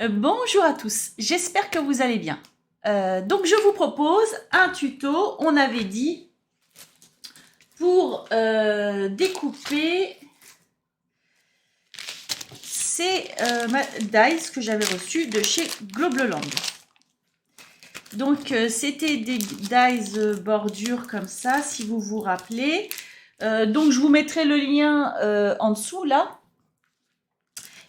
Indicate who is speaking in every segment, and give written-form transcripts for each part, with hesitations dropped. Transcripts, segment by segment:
Speaker 1: Bonjour à tous, j'espère que vous allez bien. Donc je vous propose un tuto, on avait dit, pour découper ces dies que j'avais reçus de chez Globleland. Donc c'était des dies bordure comme ça, si vous vous rappelez. Donc je vous mettrai le lien en dessous là.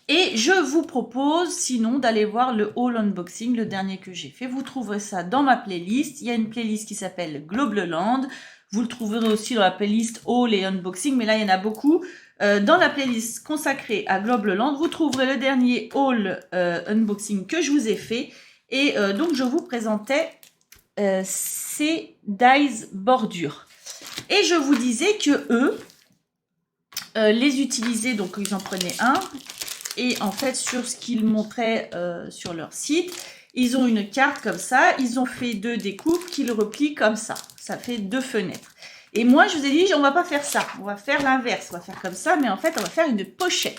Speaker 1: Et je vous propose sinon d'aller voir le haul unboxing, le dernier que j'ai fait. Vous trouverez ça dans ma playlist. Il y a une playlist qui s'appelle Globleland. Vous le trouverez aussi dans la playlist haul et unboxing, mais là il y en a beaucoup. Dans la playlist consacrée à Globleland, vous trouverez le dernier haul unboxing que je vous ai fait. Et donc je vous présentais ces dies bordures. Et je vous disais que eux les utilisaient, donc ils en prenaient un. Et en fait, sur ce qu'ils montraient sur leur site, ils ont une carte comme ça. Ils ont fait 2 découpes qu'ils replient comme ça. Ça fait 2 fenêtres. Et moi, je vous ai dit, on va pas faire ça. On va faire l'inverse. On va faire comme ça, mais en fait, on va faire une pochette.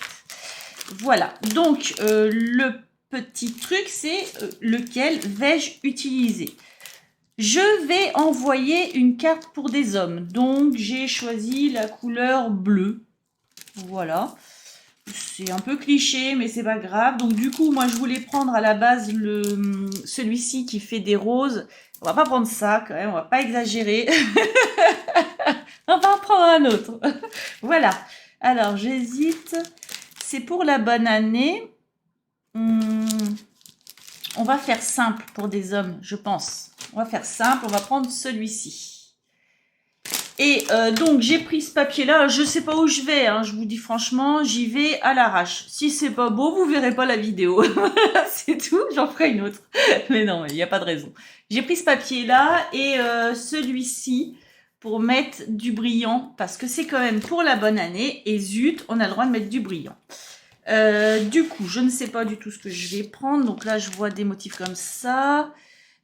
Speaker 1: Voilà. Donc, le petit truc, c'est lequel vais-je utiliser? Je vais envoyer une carte pour des hommes. Donc, j'ai choisi la couleur bleue. Voilà. C'est un peu cliché, mais c'est pas grave. Donc du coup, moi, je voulais prendre à la base celui-ci qui fait des roses. On va pas prendre ça quand même, on va pas exagérer. On va en prendre un autre. Voilà. Alors, j'hésite. C'est pour la bonne année. On va faire simple pour des hommes, je pense. On va faire simple, on va prendre celui-ci. Et donc, j'ai pris ce papier-là. Je sais pas où je vais, hein, je vous dis franchement, j'y vais à l'arrache. Si c'est pas beau, vous verrez pas la vidéo. C'est tout, j'en ferai une autre. Mais non, il n'y a pas de raison. J'ai pris ce papier-là et celui-ci pour mettre du brillant, parce que c'est quand même pour la bonne année. Et zut, on a le droit de mettre du brillant. Du coup, je ne sais pas du tout ce que je vais prendre. Donc là, je vois des motifs comme ça.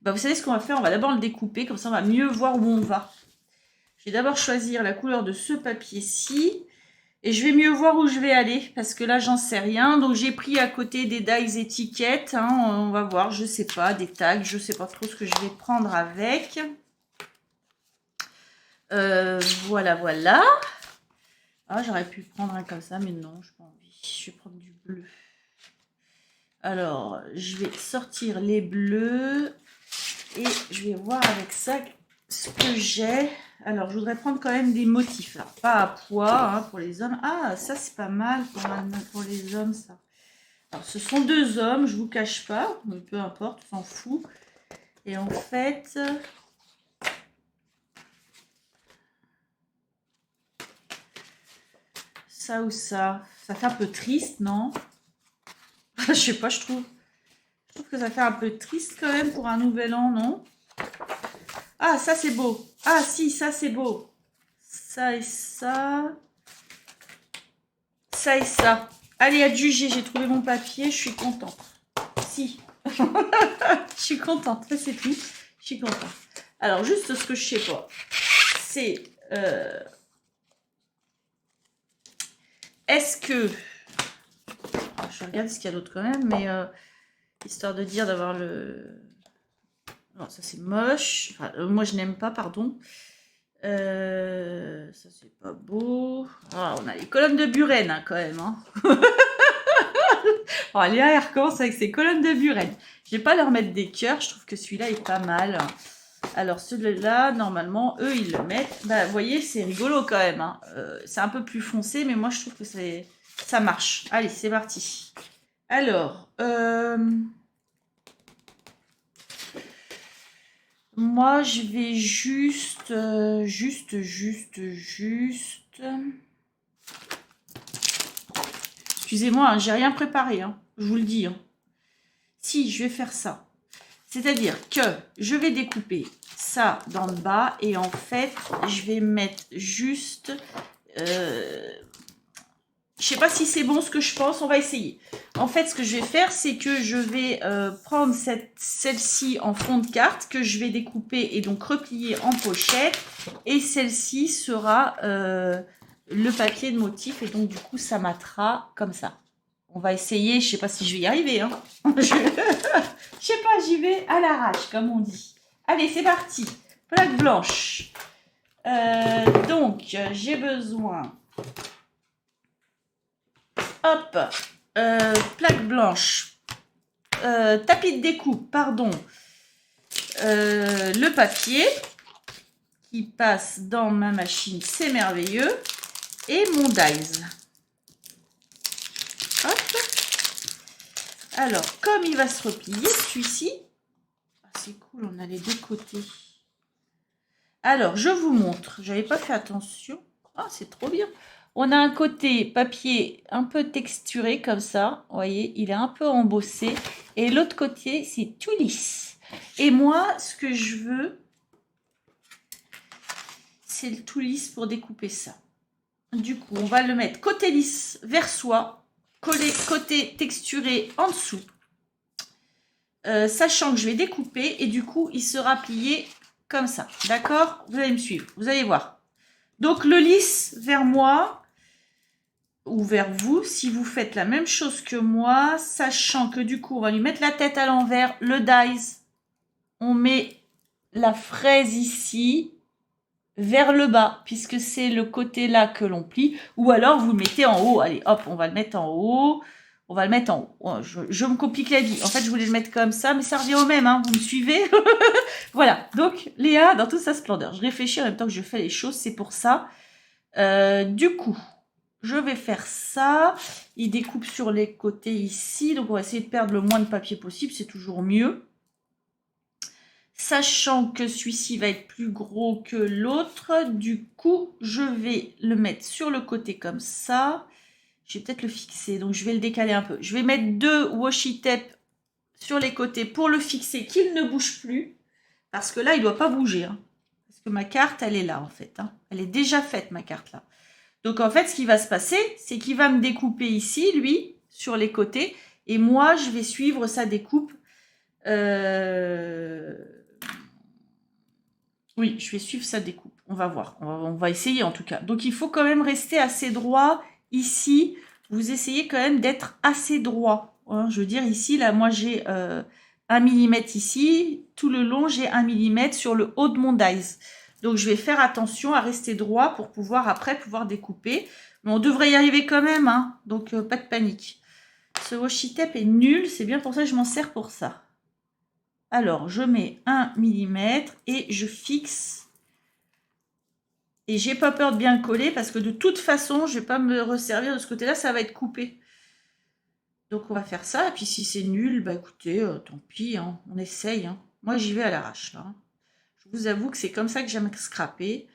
Speaker 1: Bah, vous savez ce qu'on va faire? On va d'abord le découper, comme ça on va mieux voir où on va. Je vais d'abord choisir la couleur de ce papier-ci. Et je vais mieux voir où je vais aller. Parce que là, j'en sais rien. Donc, j'ai pris à côté des dies étiquettes. Hein, on va voir, je sais pas, des tags. Je sais pas trop ce que je vais prendre avec. Voilà, voilà. Ah, j'aurais pu prendre un comme ça, mais non, je n'ai pas envie. Je vais prendre du bleu. Alors, je vais sortir les bleus. Et je vais voir avec ça ce que j'ai. Alors, je voudrais prendre quand même des motifs, là. Pas à poids, hein, pour les hommes. Ah, ça, c'est pas mal pour les hommes, ça. Alors, ce sont 2 hommes, je vous cache pas. Mais peu importe, on s'en fout. Et en fait... ça ou ça. Ça fait un peu triste, non? Je sais pas, je trouve que ça fait un peu triste quand même pour un nouvel an, non? Ah, ça c'est beau. Ah si, ça c'est beau. Ça et ça. Ça et ça. Allez, adjugé, j'ai trouvé mon papier, je suis contente. Si. Je suis contente, ça c'est tout. Je suis contente. Alors, juste ce que je sais pas, c'est... est-ce que... je regarde ce qu'il y a d'autre quand même, mais... histoire de dire d'avoir le... non, ça c'est moche. Enfin, moi je n'aime pas, pardon. Ça c'est pas beau. Ah, on a les colonnes de Buren hein, quand même. Hein. Oh, Léa elle recommence avec ses colonnes de Buren. Je vais pas leur mettre des cœurs. Je trouve que celui-là est pas mal. Alors celui-là, normalement, eux ils le mettent. Bah, vous voyez, c'est rigolo quand même. Hein. C'est un peu plus foncé, mais moi je trouve que ça marche. Allez, c'est parti. Alors, moi, je vais juste... Excusez-moi, hein, j'ai rien préparé, hein, je vous le dis. Hein. Si, je vais faire ça. C'est-à-dire que je vais découper ça dans le bas et en fait, je vais mettre juste... je sais pas si c'est bon ce que je pense, on va essayer. En fait, ce que je vais faire, c'est que je vais prendre celle-ci en fond de carte, que je vais découper et donc replier en pochette. Et celle-ci sera le papier de motif, et donc du coup, ça matera comme ça. On va essayer, je sais pas si je vais y arriver. Hein. Je sais pas, j'y vais à l'arrache, comme on dit. Allez, c'est parti. Plaque blanche. Donc, j'ai besoin... Hop, plaque blanche. Tapis de découpe, pardon. Le papier qui passe dans ma machine, c'est merveilleux. Et mon dies. Hop. Alors, comme il va se replier, celui-ci, c'est cool, on a les deux côtés. Alors, je vous montre. J'avais pas fait attention. Ah, c'est trop bien. On a un côté papier un peu texturé comme ça. Vous voyez, il est un peu embossé. Et l'autre côté, c'est tout lisse. Et moi, ce que je veux, c'est le tout lisse pour découper ça. Du coup, on va le mettre côté lisse vers soi, côté texturé en dessous. Sachant que je vais découper et du coup, il sera plié comme ça. D'accord? Vous allez me suivre, vous allez voir. Donc, le lisse vers moi ou vers vous, si vous faites la même chose que moi, sachant que du coup, on va lui mettre la tête à l'envers, le dies. On met la fraise ici vers le bas, puisque c'est le côté là que l'on plie, ou alors vous le mettez en haut. Allez, hop, on va le mettre en haut. On va le mettre en haut. Je me complique la vie. En fait, je voulais le mettre comme ça, mais ça revient au même, hein, vous me suivez? Voilà, donc Léa, dans toute sa splendeur. Je réfléchis en même temps que je fais les choses, c'est pour ça. Du coup, je vais faire ça. Il découpe sur les côtés ici, donc on va essayer de perdre le moins de papier possible, c'est toujours mieux. Sachant que celui-ci va être plus gros que l'autre, du coup, je vais le mettre sur le côté comme ça. Je vais peut-être le fixer, donc je vais le décaler un peu. Je vais mettre 2 washi tape sur les côtés pour le fixer, qu'il ne bouge plus. Parce que là, il ne doit pas bouger. Hein. Parce que ma carte, elle est là, en fait. Hein. Elle est déjà faite, ma carte, là. Donc, en fait, ce qui va se passer, c'est qu'il va me découper ici, lui, sur les côtés. Et moi, je vais suivre sa découpe. Oui, je vais suivre sa découpe. On va voir. On va essayer, en tout cas. Donc, il faut quand même rester assez droit ici. Vous essayez quand même d'être assez droit. Hein, je veux dire, ici, là, moi, j'ai 1 mm ici. Tout le long, j'ai 1 mm sur le haut de mon dies. Donc, je vais faire attention à rester droit pour pouvoir, après, pouvoir découper. Mais on devrait y arriver quand même. Hein, donc, pas de panique. Ce washi tape est nul. C'est bien pour ça que je m'en sers pour ça. Alors, je mets 1 mm et je fixe. Et j'ai pas peur de bien le coller parce que de toute façon, je vais pas me resservir de ce côté-là, ça va être coupé. Donc, on va faire ça. Et puis, si c'est nul, bah écoutez, tant pis, hein, on essaye. Hein. Moi, j'y vais à l'arrache, là. Je vous avoue que c'est comme ça que j'aime scraper.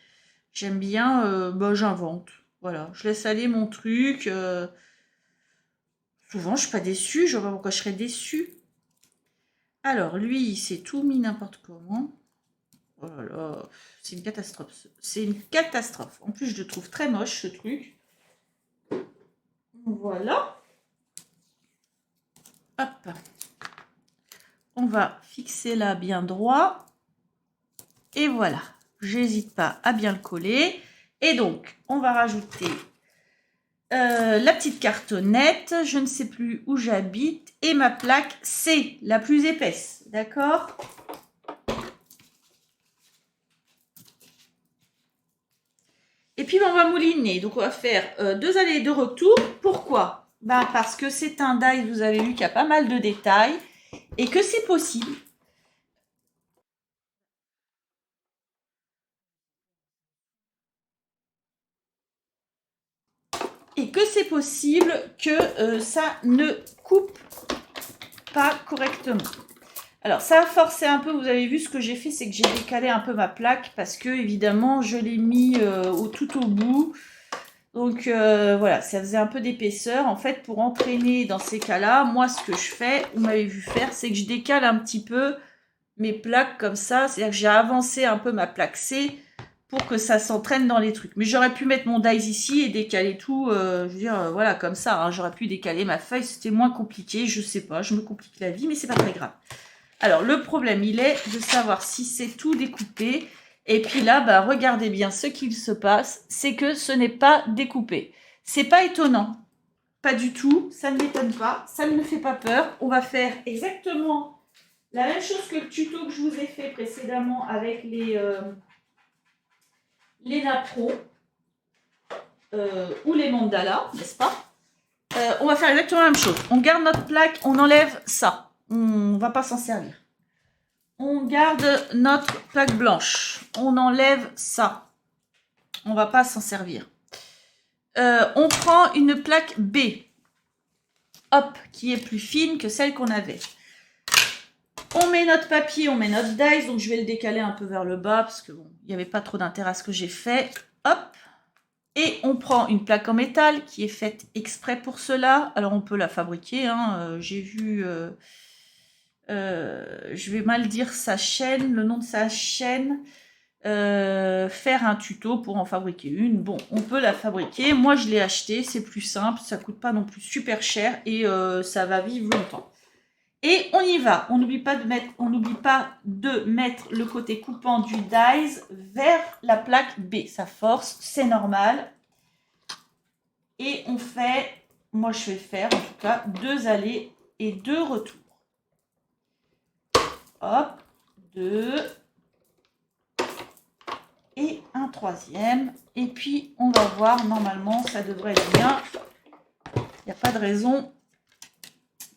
Speaker 1: J'aime bien, bah, j'invente. Voilà, je laisse aller mon truc. Souvent, je suis pas déçue. Je vois pas pourquoi je serais déçue. Alors, lui, c'est tout mis n'importe comment. Oh là là, c'est une catastrophe. C'est une catastrophe. En plus, je le trouve très moche, ce truc. Voilà. Hop. On va fixer là bien droit. Et voilà. J'hésite pas à bien le coller. Et donc, on va rajouter la petite cartonnette. Je ne sais plus où j'habite. Et ma plaque, c'est la plus épaisse. D'accord ? Et puis, on va mouliner. Donc, on va faire 2 allées et 2 retours. Pourquoi? Ben, parce que c'est un die, vous avez vu, qu'il y a pas mal de détails. Et que c'est possible. Et que c'est possible que ça ne coupe pas correctement. Alors, ça a forcé un peu. Vous avez vu, ce que j'ai fait, c'est que j'ai décalé un peu ma plaque. Parce que, évidemment, je l'ai mis tout au bout. Donc voilà, ça faisait un peu d'épaisseur. En fait, pour entraîner dans ces cas-là, moi, ce que je fais, vous m'avez vu faire, c'est que je décale un petit peu mes plaques comme ça. C'est-à-dire que j'ai avancé un peu ma plaque C pour que ça s'entraîne dans les trucs. Mais j'aurais pu mettre mon dies ici et décaler tout, je veux dire, voilà, comme ça. Hein. J'aurais pu décaler ma feuille, c'était moins compliqué. Je sais pas, je me complique la vie, mais c'est pas très grave. Alors, le problème, il est de savoir si c'est tout découpé. Et puis là, bah, regardez bien ce qu'il se passe, c'est que ce n'est pas découpé. C'est pas étonnant, pas du tout, ça ne m'étonne pas, ça ne me fait pas peur. On va faire exactement la même chose que le tuto que je vous ai fait précédemment avec les napperons ou les mandalas, n'est-ce pas? On va faire exactement la même chose. On garde notre plaque, on enlève ça. On ne va pas s'en servir. On garde notre plaque blanche. On enlève ça. On ne va pas s'en servir. On prend une plaque B. Hop, qui est plus fine que celle qu'on avait. On met notre papier, on met notre dice. Donc, je vais le décaler un peu vers le bas parce que bon, il n'y avait pas trop d'intérêt à ce que j'ai fait. Hop. Et on prend une plaque en métal qui est faite exprès pour cela. Alors, on peut la fabriquer. Hein. J'ai vu... je vais mal dire sa chaîne, le nom de sa chaîne. Faire un tuto pour en fabriquer une. Bon, on peut la fabriquer. Moi, je l'ai acheté. C'est plus simple. Ça coûte pas non plus super cher. Et ça va vivre longtemps. Et on y va. On n'oublie pas de mettre le côté coupant du dies vers la plaque B. Ça force, c'est normal. Et on fait, moi je vais faire en tout cas 2 allers et 2 retours. Hop, 2 et un troisième. Et puis on va voir, normalement ça devrait être bien. Il n'y a pas de raison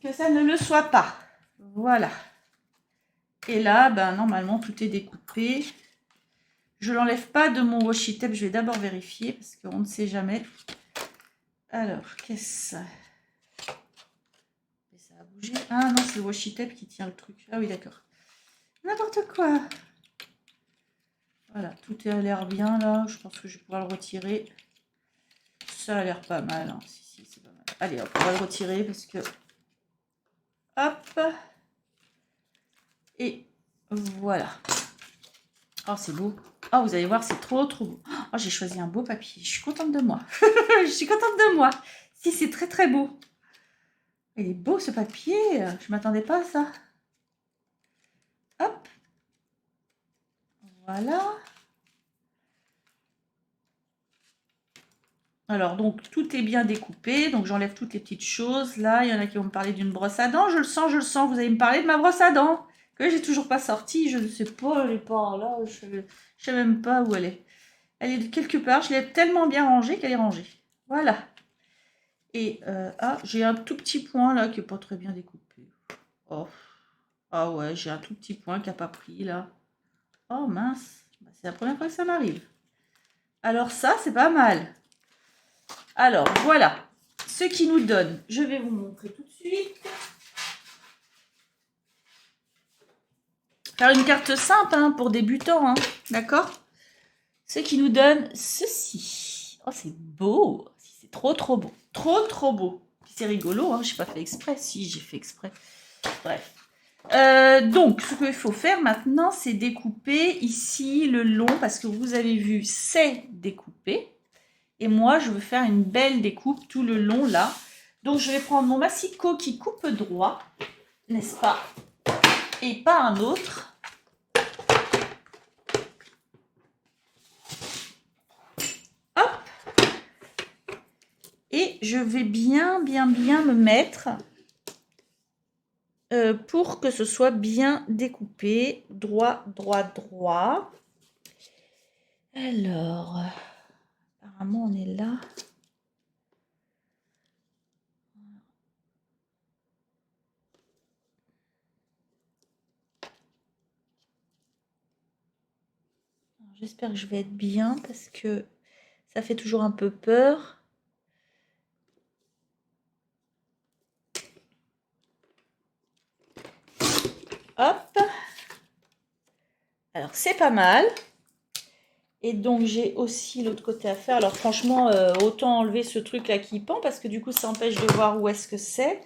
Speaker 1: que ça ne le soit pas. Voilà. Et là, ben, normalement, tout est découpé. Je ne l'enlève pas de mon washi tape. Je vais d'abord vérifier parce qu'on ne sait jamais. Alors, qu'est-ce que ça? Ça a bougé. Ah non, c'est le washi tape qui tient le truc. Ah oui, d'accord. N'importe quoi. Voilà, tout a l'air bien là. Je pense que je vais pouvoir le retirer. Ça a l'air pas mal. Hein. Si, c'est pas mal. Allez, hop, on va le retirer parce que... Hop. Et voilà. Oh, c'est beau. Oh, vous allez voir, c'est trop beau. Oh, j'ai choisi un beau papier. Je suis contente de moi. Je suis contente de moi. Si, c'est très beau. Il est beau ce papier. Je ne m'attendais pas à ça. Hop. Voilà. Alors, donc, tout est bien découpé. Donc, j'enlève toutes les petites choses. Là, il y en a qui vont me parler d'une brosse à dents. Je le sens. Vous allez me parler de ma brosse à dents. Que j'ai toujours pas sortie. Je ne sais pas, elle est par là. Je ne sais même pas où elle est. Elle est quelque part. Je l'ai tellement bien rangée qu'elle est rangée. Voilà. Et j'ai un tout petit point là qui n'est pas très bien découpé. Oh. Ah ouais, j'ai un tout petit point qui n'a pas pris là. Oh mince. C'est la première fois que ça m'arrive. Alors ça, c'est pas mal. Alors voilà. Ce qui nous donne, je vais vous montrer tout de suite. Faire une carte simple hein, pour débutants. Hein, d'accord? Ce qui nous donne ceci. Oh, c'est beau. C'est trop beau. Trop beau. C'est rigolo, hein, je n'ai pas fait exprès. Si, j'ai fait exprès. Bref. Donc, ce qu'il faut faire maintenant, c'est découper ici le long, parce que vous avez vu, c'est découpé. Et moi, je veux faire une belle découpe tout le long, là. Donc, je vais prendre mon massicot qui coupe droit, n'est-ce pas? Et pas un autre. Hop. Et je vais bien me mettre... pour que ce soit bien découpé, droit. Alors, apparemment on est là. J'espère que je vais être bien parce que ça fait toujours un peu peur. Hop. Alors, c'est pas mal. Et donc, j'ai aussi l'autre côté à faire. Alors, franchement, autant enlever ce truc-là qui pend parce que du coup, ça empêche de voir où est-ce que c'est.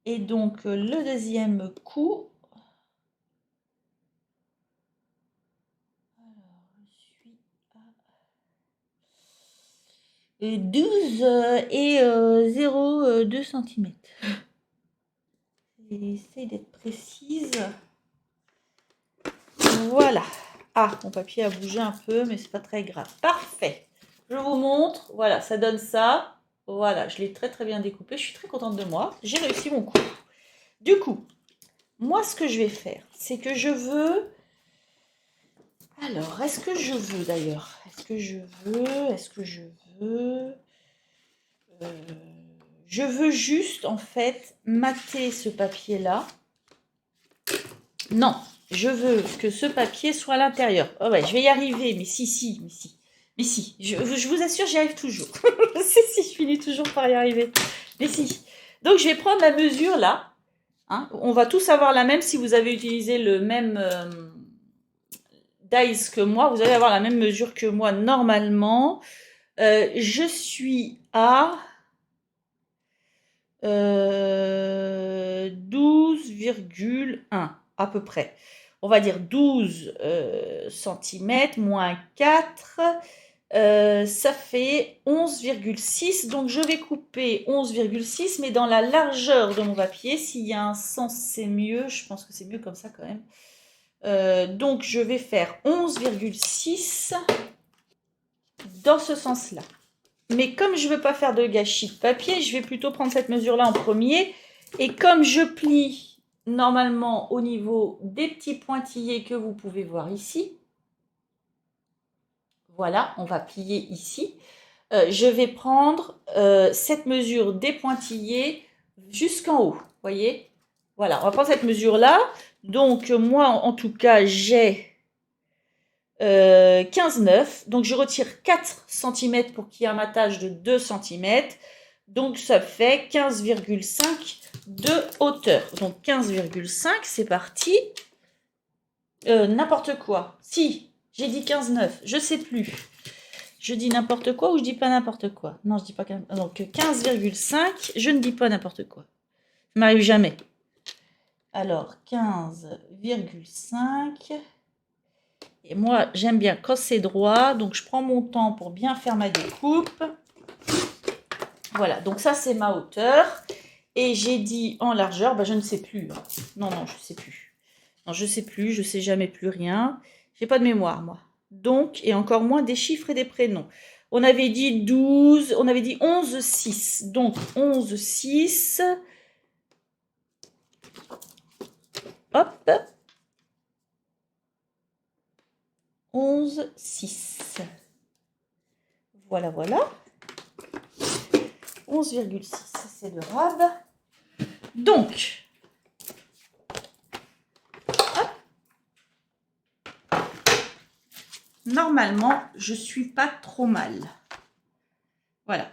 Speaker 1: Et donc, le deuxième coup... Alors, je suis à 12 et 0,2 cm. J'essaie d'être précise. Voilà. Ah, mon papier a bougé un peu, mais c'est pas très grave. Parfait. Je vous montre. Voilà, ça donne ça. Voilà, je l'ai très très bien découpé. Je suis très contente de moi. J'ai réussi mon coup. Du coup, moi, ce que je vais faire, c'est que je veux... Alors, est-ce que je veux d'ailleurs? Est-ce que je veux... Je veux juste, en fait, mater ce papier-là. Non, je veux que ce papier soit à l'intérieur. Oh ouais, je vais y arriver, mais si. Mais si, je vous assure, j'y arrive toujours. si, je finis toujours par y arriver. Mais si. Donc, je vais prendre la mesure là. Hein. On va tous avoir la même. Si vous avez utilisé le même dice que moi, vous allez avoir la même mesure que moi normalement. Je suis à 12,1 à peu près. On va dire 12 cm moins 4, ça fait 11,6. Donc je vais couper 11,6, mais dans la largeur de mon papier. S'il y a un sens, c'est mieux. Je pense que c'est mieux comme ça quand même. Donc je vais faire 11,6 dans ce sens-là. Mais comme je ne veux pas faire de gâchis de papier, je vais plutôt prendre cette mesure-là en premier. Et comme je plie normalement au niveau des petits pointillés que vous pouvez voir ici, voilà, on va plier ici. Je vais prendre cette mesure des pointillés jusqu'en haut, voyez? Voilà, on va prendre cette mesure-là. Donc moi, en tout cas, j'ai 15,9. Donc je retire 4 cm pour qu'il y ait un matage de 2 cm. Donc ça fait 15,5 de hauteur. Donc 15,5, c'est parti. N'importe quoi. Si, j'ai dit 15,9, je sais plus. Je dis n'importe quoi ou je dis pas n'importe quoi? Non, je dis pas 15. Donc 15,5, je ne dis pas n'importe quoi. Ça m'arrive jamais. Alors 15,5. Et moi, j'aime bien quand c'est droit, donc je prends mon temps pour bien faire ma découpe. Voilà, donc ça, c'est ma hauteur. Et j'ai dit en largeur, je ne sais plus. Non, je ne sais plus. Non, je ne sais plus, je ne sais jamais plus rien. J'ai pas de mémoire, moi. Donc, et encore moins des chiffres et des prénoms. On avait dit 12, on avait dit 11,6. Donc, 11,6. Hop. 11,6. Voilà. 11,6, c'est de rab. Donc, hop. Normalement, je suis pas trop mal. Voilà.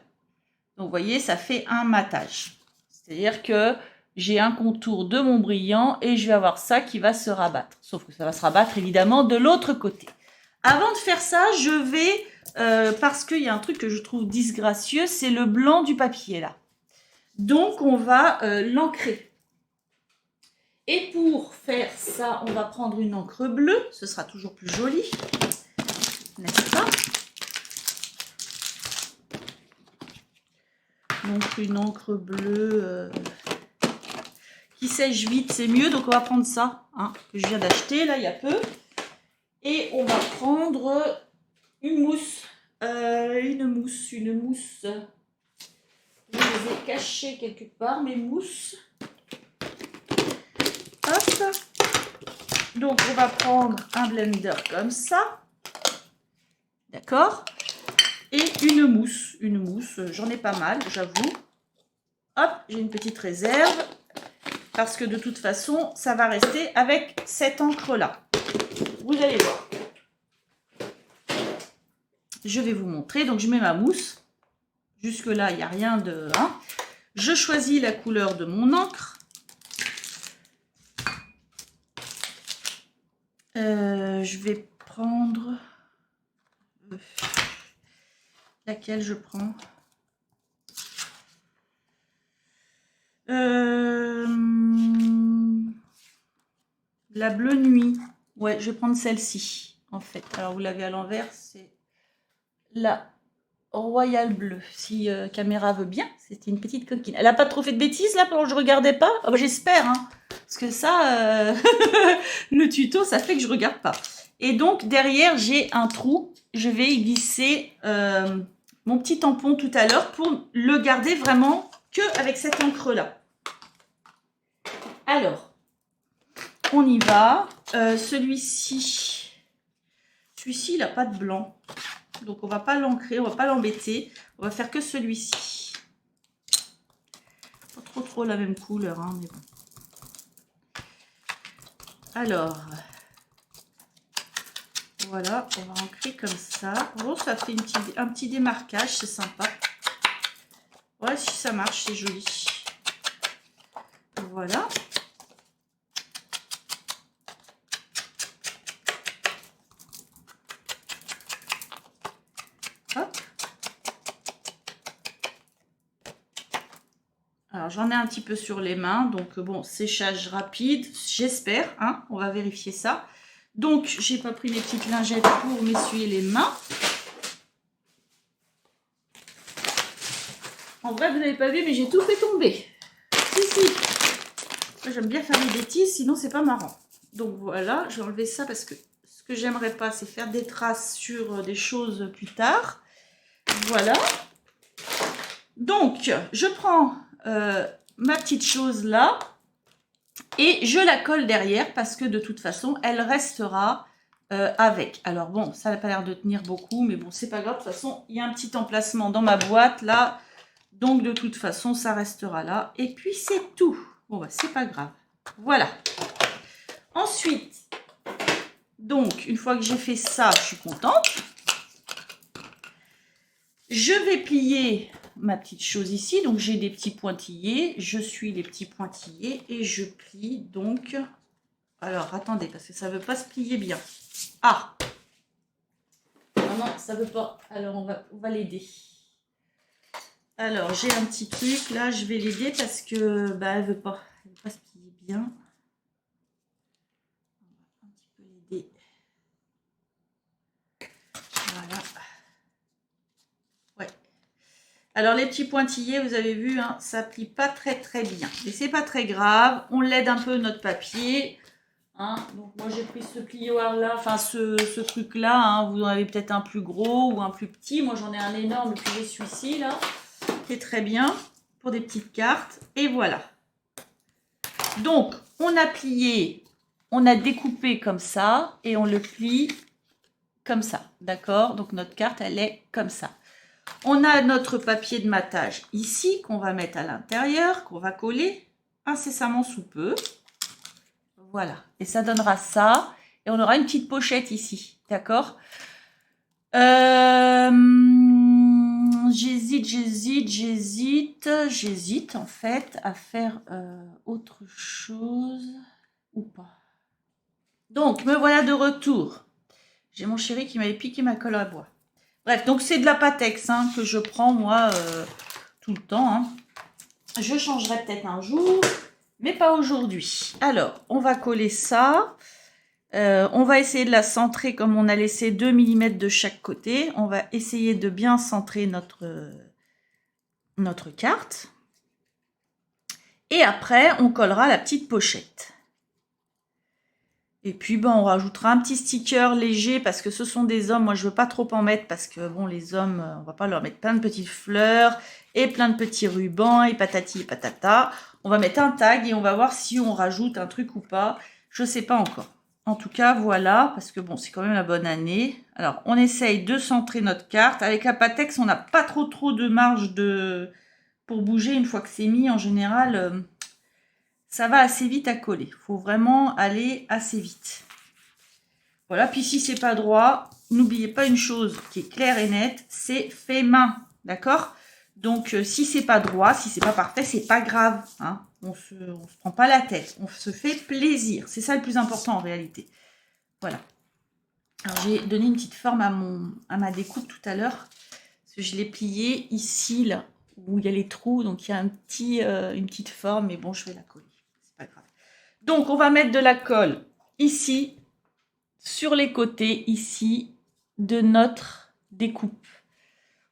Speaker 1: Donc, vous voyez, ça fait un matage. C'est-à-dire que j'ai un contour de mon brillant et je vais avoir ça qui va se rabattre. Sauf que ça va se rabattre évidemment de l'autre côté. Avant de faire ça, je vais, parce qu'il y a un truc que je trouve disgracieux, c'est le blanc du papier là. Donc, on va l'ancrer. Et pour faire ça, on va prendre une encre bleue. Ce sera toujours plus joli, n'est-ce pas? Donc, une encre bleue qui sèche vite, c'est mieux. Donc, on va prendre ça, hein, que je viens d'acheter là, il y a peu. Et on va prendre une mousse. Une mousse. Je les ai cachées quelque part, mes mousses. Hop. Donc, on va prendre un blender comme ça. D'accord? Et une mousse. J'en ai pas mal, j'avoue. Hop, j'ai une petite réserve. Parce que de toute façon, ça va rester avec cette encre-là. Vous allez voir. Je vais vous montrer. Donc, je mets ma mousse. Jusque-là, il n'y a rien de... Hein. Je choisis la couleur de mon encre. Je vais prendre... Laquelle je prends? La bleue nuit. Ouais, je vais prendre celle-ci, en fait. Alors, vous l'avez à l'envers, c'est la Royal Bleu. Si caméra veut bien, c'est une petite coquine. Elle n'a pas trop fait de bêtises, là, pendant que je regardais pas? Oh, j'espère, hein. Parce que ça, le tuto, ça fait que je regarde pas. Et donc, derrière, j'ai un trou. Je vais y glisser mon mon petit tampon tout à l'heure pour le garder vraiment que avec cette encre là. Alors, on y va. Celui-ci, il n'a pas de blanc. Donc, on ne va pas l'ancrer, on ne va pas l'embêter. On va faire que celui-ci. Pas trop la même couleur, hein, mais bon. Alors, voilà, on va ancrer comme ça. Bon, ça fait un petit démarquage, c'est sympa. Ouais, si ça marche, c'est joli. Voilà. Hop. Alors, j'en ai un petit peu sur les mains, donc bon, séchage rapide, j'espère, hein, on va vérifier ça. Donc, j'ai pas pris mes petites lingettes pour m'essuyer les mains. En vrai, vous n'avez pas vu, mais j'ai tout fait tomber. Si. J'aime bien faire des bêtises, sinon c'est pas marrant. Donc voilà, je vais enlever ça parce que ce que j'aimerais pas, c'est faire des traces sur des choses plus tard. Voilà. Donc, je prends ma petite chose là et je la colle derrière parce que de toute façon, elle restera avec. Alors bon, ça n'a pas l'air de tenir beaucoup, mais bon, c'est pas grave. De toute façon, il y a un petit emplacement dans ma boîte là. Donc, de toute façon, ça restera là. Et puis, c'est tout. Bon, bah, c'est pas grave. Voilà. Ensuite, donc, une fois que j'ai fait ça, je suis contente. Je vais plier ma petite chose ici. Donc, j'ai des petits pointillés. Je suis les petits pointillés et je plie donc... Alors, attendez, parce que ça ne veut pas se plier bien. Ah! Non, ça ne veut pas. Alors, on va l'aider. Alors, j'ai un petit truc, là, je vais l'aider parce que, bah, elle veut pas se plier bien. On va un petit peu l'aider. Voilà. Ouais. Alors, les petits pointillés, vous avez vu, hein, ça plie pas très bien. Mais c'est pas très grave. On l'aide un peu notre papier. Hein. Donc, moi, j'ai pris ce plioir-là, enfin, ce truc-là. Hein. Vous en avez peut-être un plus gros ou un plus petit. Moi, j'en ai un énorme, puis j'ai celui-ci, là. C'est très bien pour des petites cartes. Et voilà. Donc, on a plié, on a découpé comme ça et on le plie comme ça. D'accord? Donc, notre carte, elle est comme ça. On a notre papier de matage ici qu'on va mettre à l'intérieur, qu'on va coller incessamment sous peu. Voilà. Et ça donnera ça. Et on aura une petite pochette ici. D'accord? J'hésite en fait à faire autre chose ou pas. Donc, me voilà de retour. J'ai mon chéri qui m'avait piqué ma colle à bois. Bref, donc c'est de la Patex hein, que je prends moi tout le temps. Hein. Je changerai peut-être un jour, mais pas aujourd'hui. Alors, on va coller ça. On va essayer de la centrer comme on a laissé 2 mm de chaque côté. On va essayer de bien centrer notre carte. Et après, on collera la petite pochette. Et puis, ben, on rajoutera un petit sticker léger parce que ce sont des hommes. Moi, je ne veux pas trop en mettre parce que, bon, les hommes, on ne va pas leur mettre plein de petites fleurs et plein de petits rubans et patati et patata. On va mettre un tag et on va voir si on rajoute un truc ou pas. Je ne sais pas encore. En tout cas, voilà, parce que, bon, c'est quand même la bonne année. Alors, on essaye de centrer notre carte. Avec la Patex, on n'a pas trop de marge pour bouger. Une fois que c'est mis, en général... ça va assez vite à coller. Il faut vraiment aller assez vite. Voilà, puis si c'est pas droit, n'oubliez pas une chose qui est claire et nette, c'est fait main, d'accord? Donc, si c'est pas droit, si c'est pas parfait, c'est pas grave. Hein. On se prend pas la tête, on se fait plaisir. C'est ça le plus important en réalité. Voilà. Alors, j'ai donné une petite forme à ma découpe tout à l'heure. Parce que je l'ai plié ici, là, où il y a les trous. Donc, il y a une petite forme, mais bon, je vais la coller. Pas grave. Donc, on va mettre de la colle ici, sur les côtés, ici, de notre découpe.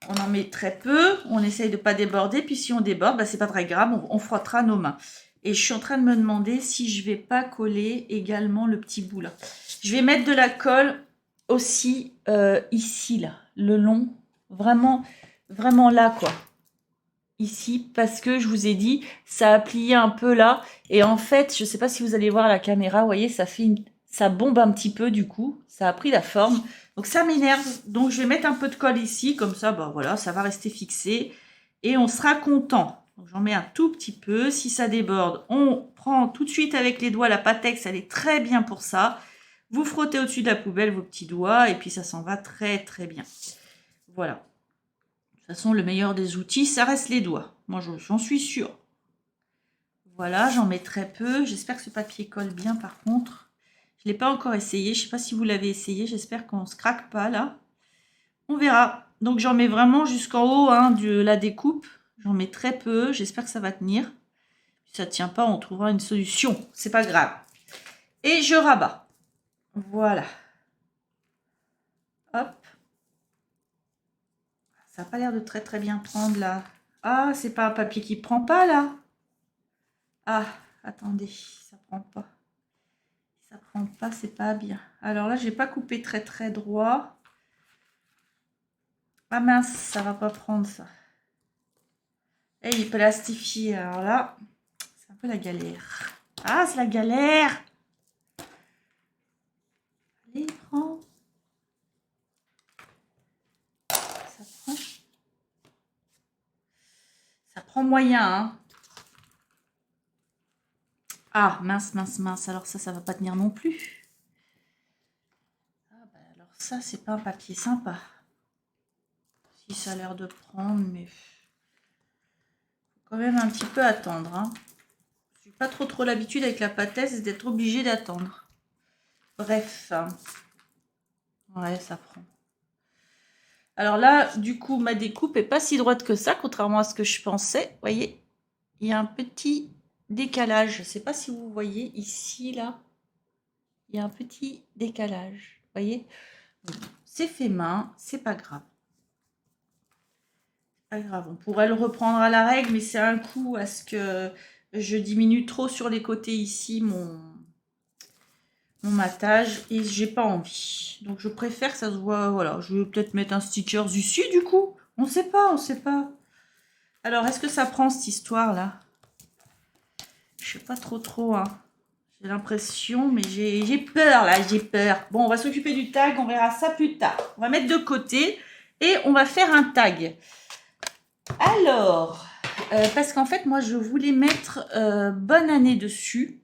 Speaker 1: On en met très peu, on essaye de ne pas déborder, puis si on déborde, bah, c'est pas très grave, on frottera nos mains. Et je suis en train de me demander si je vais pas coller également le petit bout là. Je vais mettre de la colle aussi ici, là, le long, vraiment vraiment là, quoi. Ici, parce que je vous ai dit, ça a plié un peu là. Et en fait, je ne sais pas si vous allez voir la caméra, vous voyez, ça bombe un petit peu du coup. Ça a pris la forme. Donc ça m'énerve. Donc je vais mettre un peu de colle ici, comme ça, bah voilà, ça va rester fixé. Et on sera content. J'en mets un tout petit peu. Si ça déborde, on prend tout de suite avec les doigts la Patex, elle est très bien pour ça. Vous frottez au-dessus de la poubelle vos petits doigts et puis ça s'en va très très bien. Voilà. De toute façon, le meilleur des outils, ça reste les doigts. Moi, j'en suis sûre. Voilà, j'en mets très peu. J'espère que ce papier colle bien par contre. Je ne l'ai pas encore essayé. Je ne sais pas si vous l'avez essayé. J'espère qu'on ne se craque pas là. On verra. Donc, j'en mets vraiment jusqu'en haut hein, de la découpe. J'en mets très peu. J'espère que ça va tenir. Si ça ne tient pas, on trouvera une solution. C'est pas grave. Et je rabats. Voilà. Hop. Ça n'a pas l'air de très très bien prendre là. Ah, c'est pas un papier qui prend pas là. Ah, attendez, ça prend pas. Ça prend pas, c'est pas bien. Alors là, j'ai pas coupé très très droit. Ah mince, ça va pas prendre ça. Et il est plastifié. Alors là, c'est un peu la galère. Ah, c'est la galère. Allez, prends. Ça prend moyen, hein. Ah, mince, mince, mince. Alors ça va pas tenir non plus. Ah, bah alors ça, c'est pas un papier sympa. Si ça a l'air de prendre, mais... Faut quand même un petit peu attendre, hein. Je suis pas trop l'habitude avec la pâtesse d'être obligée d'attendre. Bref. Ouais, ça prend. Alors là, du coup, ma découpe est pas si droite que ça, contrairement à ce que je pensais. Vous voyez, il y a un petit décalage. Je ne sais pas si vous voyez ici, là. Il y a un petit décalage. Vous voyez, c'est fait main, c'est pas grave. Pas grave, on pourrait le reprendre à la règle, mais c'est un coup à ce que je diminue trop sur les côtés ici mon matage et j'ai pas envie. Donc je préfère que ça se voit, voilà, je vais peut-être mettre un sticker ici du coup. On sait pas, on sait pas. Alors est-ce que ça prend cette histoire là? Je sais pas trop, hein. J'ai l'impression, mais j'ai peur là, j'ai peur. Bon, on va s'occuper du tag, on verra ça plus tard. On va mettre de côté et on va faire un tag. Alors, parce qu'en fait, moi je voulais mettre bonne année dessus.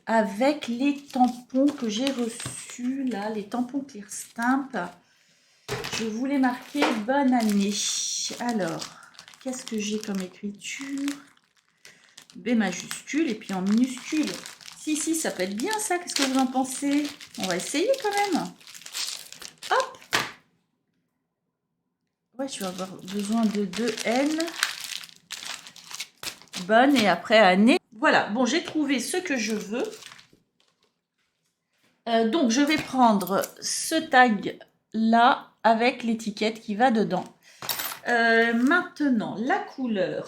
Speaker 1: Avec les tampons que j'ai reçus, là, les tampons Clear Stamp. Je voulais marquer bonne année. Alors, qu'est-ce que j'ai comme écriture? B majuscule et puis en minuscule. Si, ça peut être bien ça. Qu'est-ce que vous en pensez? On va essayer quand même. Hop! Ouais, je vais avoir besoin de 2 N. Bonne et après année. Voilà, bon, j'ai trouvé ce que je veux. Donc, je vais prendre ce tag-là avec l'étiquette qui va dedans. Maintenant, la couleur.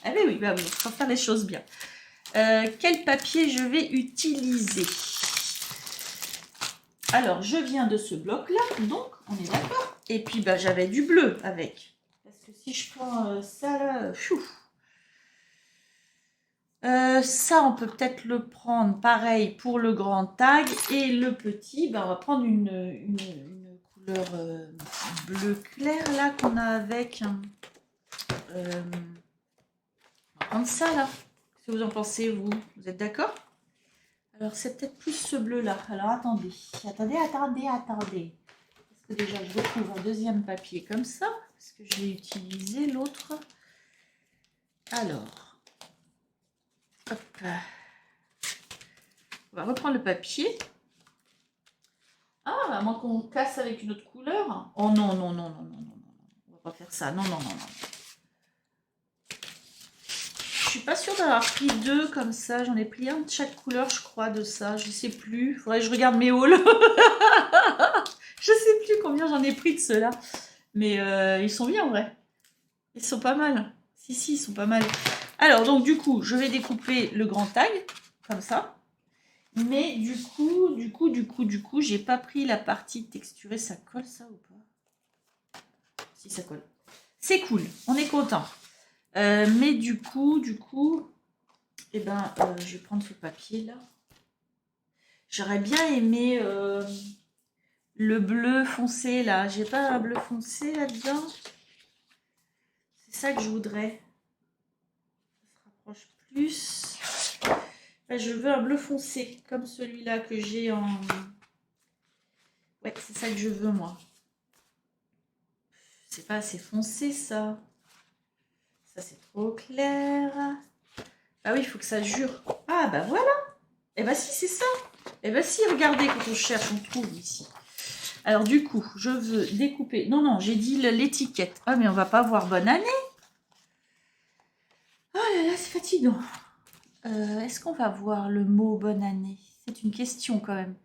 Speaker 1: Ah oui, bah oui, on va faire les choses bien. Quel papier je vais utiliser? Alors, je viens de ce bloc-là, donc on est d'accord. Et puis, bah, j'avais du bleu avec. Parce que si je prends ça là, ça, on peut peut-être le prendre pareil pour le grand tag. Et le petit, ben, on va prendre une couleur bleu clair là qu'on a avec. On va prendre ça là. Qu'est-ce que vous en pensez, vous? Vous êtes d'accord? Alors, c'est peut-être plus ce bleu là. Alors, attendez. Parce que déjà, je retrouve un deuxième papier comme ça. Parce que je vais utiliser l'autre. Alors. Hop. On va reprendre le papier. Ah, à moins qu'on casse avec une autre couleur. Oh non. On va pas faire ça. Non. Je suis pas sûre d'avoir pris 2 comme ça. J'en ai pris un de chaque couleur, je crois, de ça. Je sais plus. Faudrait que je regarde mes hauls. Je sais plus combien j'en ai pris de ceux-là. Mais ils sont bien, en vrai. Ils sont pas mal. Si, ils sont pas mal. Alors, donc, du coup, je vais découper le grand tag, comme ça. Mais du coup, j'ai pas pris la partie texturée. Ça colle ça ou pas? Si, ça colle. C'est cool, on est content. Mais du coup, eh ben, je vais prendre ce papier là. J'aurais bien aimé le bleu foncé là. J'ai pas un bleu foncé là-dedans. C'est ça que je voudrais. Ça se rapproche plus. Là, je veux un bleu foncé comme celui-là que j'ai en... Ouais, c'est ça que je veux moi. C'est pas assez foncé ça. Ça c'est trop clair. Ah oui, il faut que ça jure. Ah bah voilà. Eh bah si, c'est ça. Eh bah si, regardez, quand on cherche, on trouve ici. Alors du coup, je veux découper... Non, j'ai dit l'étiquette. Ah mais on va pas voir bonne année. Oh là là, c'est fatigant. Est-ce qu'on va voir le mot bonne année? C'est une question quand même.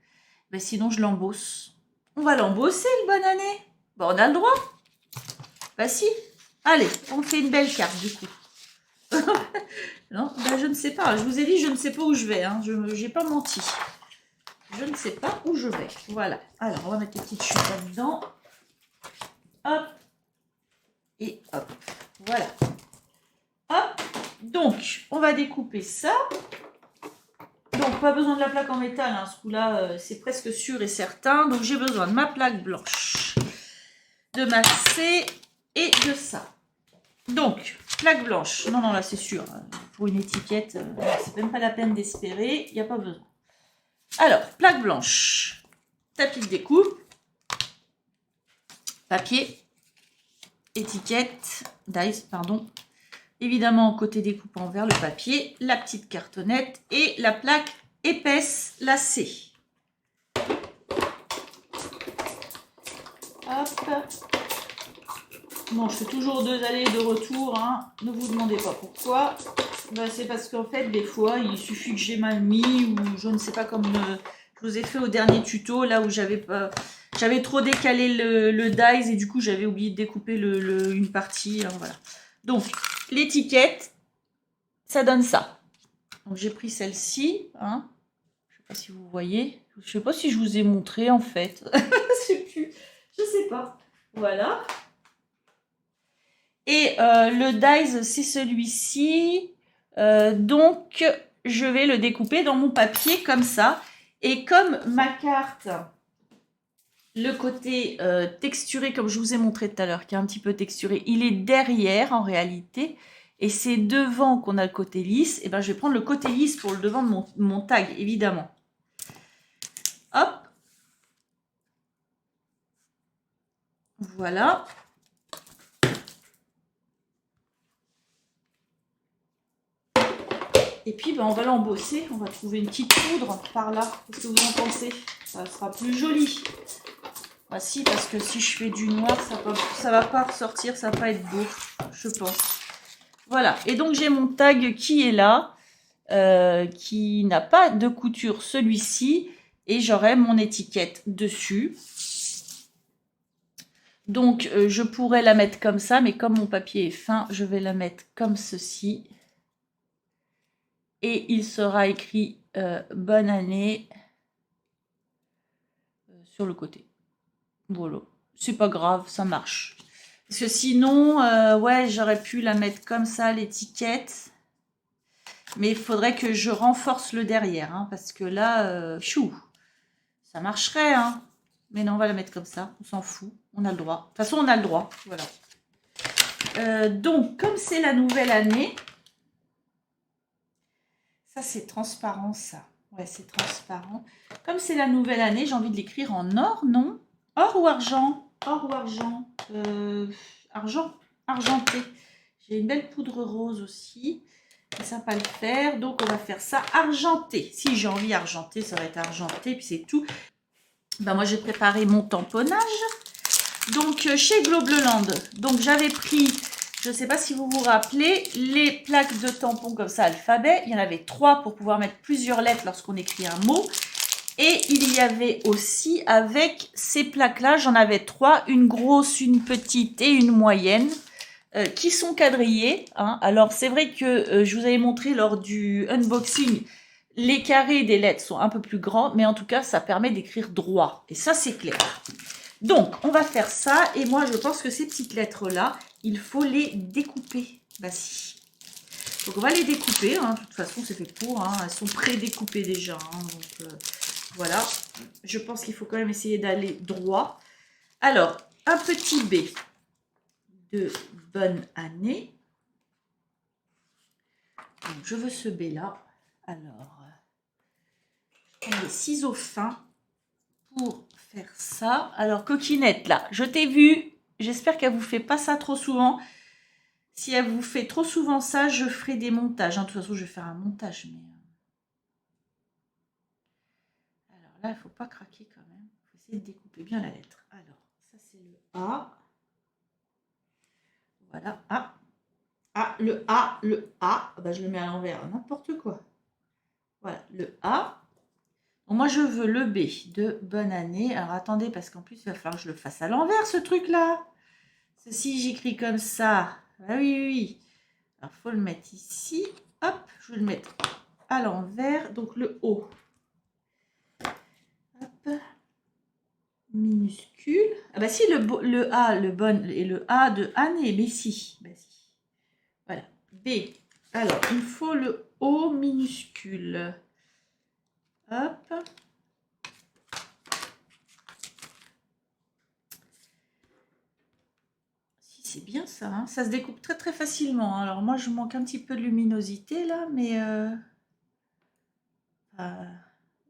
Speaker 1: Ben, sinon, je l'embosse. On va l'embosser, le bonne année. Ben, on a le droit. Bah si. Allez, on fait une belle carte du coup. Non, ben, je ne sais pas. Je vous ai dit, je ne sais pas où je vais. Hein. Je n'ai pas menti. Je ne sais pas où je vais. Voilà. Alors, on va mettre les petites chutes là-dedans. Hop. Et hop. Voilà. Hop. Donc, on va découper ça. Donc, pas besoin de la plaque en métal. Hein. Ce coup-là, c'est presque sûr et certain. Donc, j'ai besoin de ma plaque blanche, de ma C et de ça. Donc, plaque blanche. Non, là, c'est sûr. Pour une étiquette, c'est même pas la peine d'espérer. Il n'y a pas besoin. Alors, plaque blanche. Tapis de découpe. Papier. Étiquette. Dice, pardon. Évidemment, côté découpant vers le papier, la petite cartonnette et la plaque épaisse, la C. Hop. Bon, je fais toujours 2 allers et 2 retours. Hein. Ne vous demandez pas pourquoi. Ben, c'est parce qu'en fait, des fois, il suffit que j'ai mal mis ou je ne sais pas, comme je vous ai fait au dernier tuto, là où j'avais trop décalé le dies et du coup, j'avais oublié de découper une partie. Hein, voilà. Donc, l'étiquette, ça donne ça. Donc, j'ai pris celle-ci. Hein. Je ne sais pas si vous voyez. Je ne sais pas si je vous ai montré, en fait. Je ne sais pas. Voilà. Et le dies, c'est celui-ci. Donc, je vais le découper dans mon papier comme ça. Et comme ma carte, le côté texturé, comme je vous ai montré tout à l'heure, qui est un petit peu texturé, il est derrière en réalité. Et c'est devant qu'on a le côté lisse. Et ben, je vais prendre le côté lisse pour le devant de mon tag, évidemment. Hop. Voilà. Et puis, ben, on va l'embosser. On va trouver une petite poudre par là. Qu'est-ce que vous en pensez? Ça sera plus joli. Ah si, parce que si je fais du noir, ça va pas ressortir. Ça va pas être beau, je pense. Voilà. Et donc, j'ai mon tag qui est là. Qui n'a pas de couture, celui-ci. Et j'aurai mon étiquette dessus. Donc, je pourrais la mettre comme ça. Mais comme mon papier est fin, je vais la mettre comme ceci. Et il sera écrit bonne année sur le côté. Voilà. C'est pas grave, ça marche. Parce que sinon, ouais, j'aurais pu la mettre comme ça, l'étiquette. Mais il faudrait que je renforce le derrière. Hein, parce que là, chou, ça marcherait. Hein. Mais non, on va la mettre comme ça. On s'en fout. On a le droit. De toute façon, on a le droit. Voilà. Donc, comme c'est la nouvelle année... Ça, c'est transparent, ça. Ouais, c'est transparent. Comme c'est la nouvelle année, j'ai envie de l'écrire en or, non? Or ou argent? Or ou argent? Argent. Argenté. J'ai une belle poudre rose aussi. C'est sympa à le faire. Donc, on va faire ça argenté. Si j'ai envie argenté, ça va être argenté. Puis c'est tout. Ben, moi, j'ai préparé mon tamponnage. Donc, chez Globleland. Donc, j'avais pris... Je ne sais pas si vous vous rappelez, les plaques de tampons comme ça, alphabet, il y en avait 3 pour pouvoir mettre plusieurs lettres lorsqu'on écrit un mot. Et il y avait aussi, avec ces plaques-là, j'en avais 3, une grosse, une petite et une moyenne, qui sont quadrillées. Hein. Alors, c'est vrai que je vous avais montré lors du unboxing Les carrés des lettres sont un peu plus grands, mais en tout cas, ça permet d'écrire droit. Et ça, c'est clair. Donc, on va faire ça. Et moi, je pense que ces petites lettres-là, il faut les découper. Bah si. Donc, on va les découper. Hein. De toute façon, c'est fait pour. Hein. Elles sont pré-découpées déjà. Hein. Donc, voilà. Je pense qu'il faut quand même essayer d'aller droit. Alors, un petit B de bonne année. Donc, je veux ce B là. Alors, je prends les ciseaux fins pour faire ça. Alors, coquinette, là, je t'ai vu. J'espère qu'elle vous fait pas ça trop souvent. Si elle vous fait trop souvent ça, je ferai des montages. De toute façon, je vais faire un montage. Mais... alors là, il ne faut pas craquer quand même. Il faut essayer de découper bien la lettre. Alors, ça, c'est le A. Voilà. A. Ah, le A, le A. Ben, je le mets à l'envers, n'importe quoi. Voilà, le A. Bon, moi, je veux le B de bonne année. Alors, attendez, parce qu'en plus, il va falloir que je le fasse à l'envers, ce truc-là. Ceci, j'écris comme ça. Ah oui, oui, oui. Alors, il faut le mettre ici. Hop, je vais le mettre à l'envers. Donc, le O. Hop. Minuscule. Ah bah si, le A, le bon, et le A de année. Mais si. Bah si. Voilà. B. Alors, il faut le O minuscule. Hop. Si, c'est bien ça. Hein. Ça se découpe très très facilement. Alors moi, je manque un petit peu de luminosité là, mais...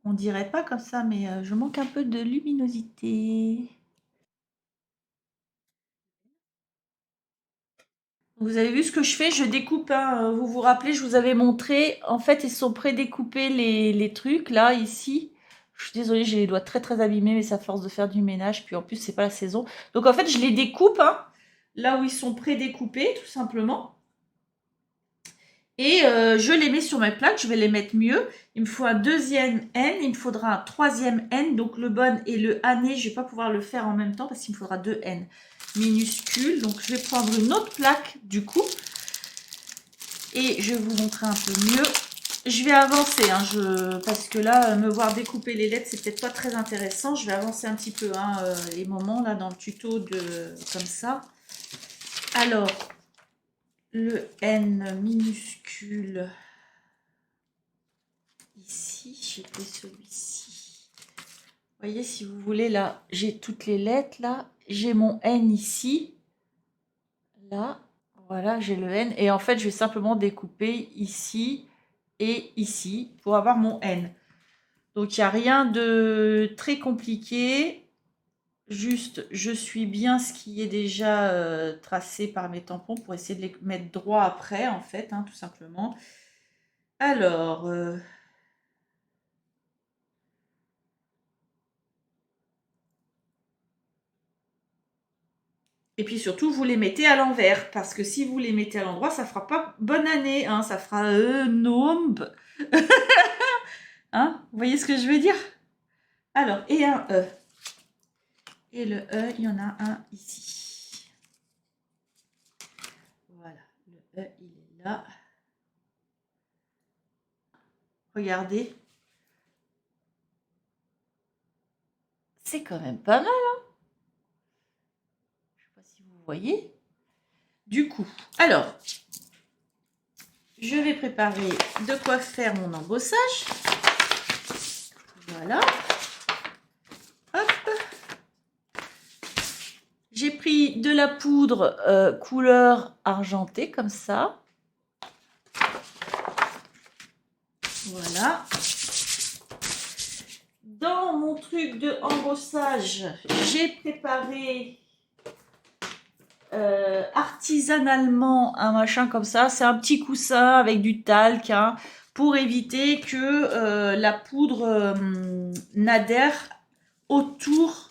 Speaker 1: on dirait pas comme ça, mais je manque un peu de luminosité. Vous avez vu ce que je fais? Je découpe, hein, vous vous rappelez, je vous avais montré. En fait, ils sont pré-découpés les trucs, là, ici. Je suis désolée, j'ai les doigts très très abîmés, mais c'est à force de faire du ménage. Puis en plus, c'est pas la saison. Donc en fait, je les découpe, hein, là où ils sont pré-découpés, tout simplement. Et je les mets sur mes plaques, je vais les mettre mieux. Il me faut un deuxième N, il me faudra un troisième N. Donc le bon et le année, je ne vais pas pouvoir le faire en même temps parce qu'il me faudra deux N minuscules. Donc je vais prendre une autre plaque du coup. Et je vais vous montrer un peu mieux. Je vais avancer, hein, parce que là, me voir découper les lettres, c'est peut-être pas très intéressant. Je vais avancer un petit peu hein, les moments là dans le tuto comme ça. Alors, le N minuscule ici, j'ai pris celui-ci. Vous voyez, si vous voulez, là, j'ai toutes les lettres, là. J'ai mon N ici. Là, voilà, j'ai le N. Et en fait, je vais simplement découper ici et ici pour avoir mon N. Donc, il n'y a rien de très compliqué. Juste, je suis bien ce qui est déjà tracé par mes tampons pour essayer de les mettre droit après, en fait, hein, tout simplement. Alors... et puis surtout, vous les mettez à l'envers, parce que si vous les mettez à l'endroit, ça fera pas bonne année, hein, ça fera nombre. Hein, vous voyez ce que je veux dire? Alors, et un E. Et le E, il y en a un ici. Voilà, le E, il est là. Regardez. C'est quand même pas mal, hein? Je sais pas si vous voyez. Du coup, alors, je vais préparer de quoi faire mon embossage. Voilà. Hop. J'ai pris de la poudre couleur argentée, comme ça. Voilà. Dans mon truc de embossage, j'ai préparé artisanalement un machin comme ça. C'est un petit coussin avec du talc hein, pour éviter que la poudre n'adhère autour,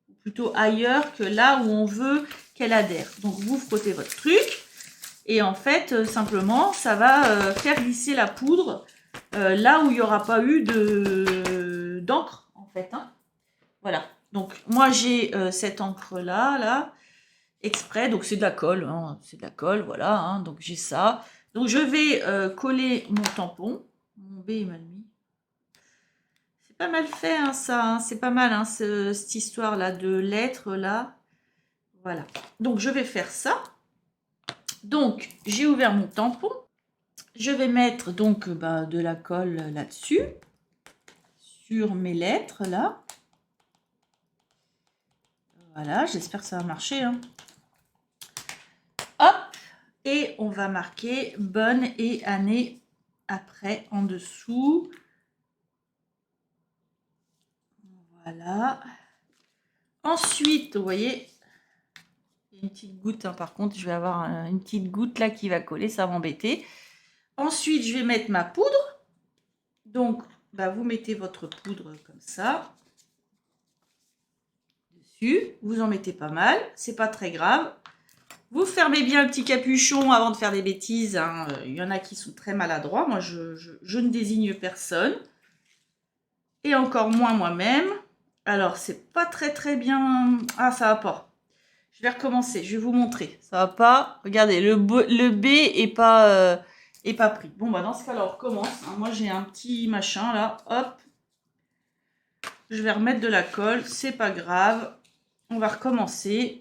Speaker 1: ou plutôt ailleurs que là où on veut qu'elle adhère. Donc vous frottez votre truc et en fait simplement ça va faire glisser la poudre là où il n'y aura pas eu d'encre en fait. Hein. Voilà. Donc moi j'ai cette encre là exprès, donc c'est de la colle, hein, c'est de la colle, voilà, hein, donc j'ai ça. Donc je vais coller mon tampon, mon B il m'a mis. pas mal fait, hein, ça. Hein. C'est pas mal, hein, cette histoire-là de lettres, là. Voilà. Donc, je vais faire ça. Donc, j'ai ouvert mon tampon. Je vais mettre donc de la colle là-dessus, sur mes lettres, là. Voilà, j'espère que ça va marcher. Hein. Hop, et on va marquer bonne et année après en dessous. Voilà. Ensuite, vous voyez, il y a une petite goutte, hein, par contre, je vais avoir une petite goutte là qui va coller, ça va m'embêter. Ensuite, je vais mettre ma poudre. Donc, vous mettez votre poudre comme ça. Dessus, vous en mettez pas mal, c'est pas très grave. Vous fermez bien le petit capuchon avant de faire des bêtises. Hein. Il y en a qui sont très maladroits. Moi, je ne désigne personne. Et encore moins moi-même. Alors, c'est pas très bien. Ah, ça va pas. Je vais recommencer. Je vais vous montrer. Ça va pas. Regardez, le B est pas pris. Bon, dans ce cas-là, on recommence. Hein. Moi, j'ai un petit machin là. Hop. Je vais remettre de la colle. C'est pas grave. On va recommencer.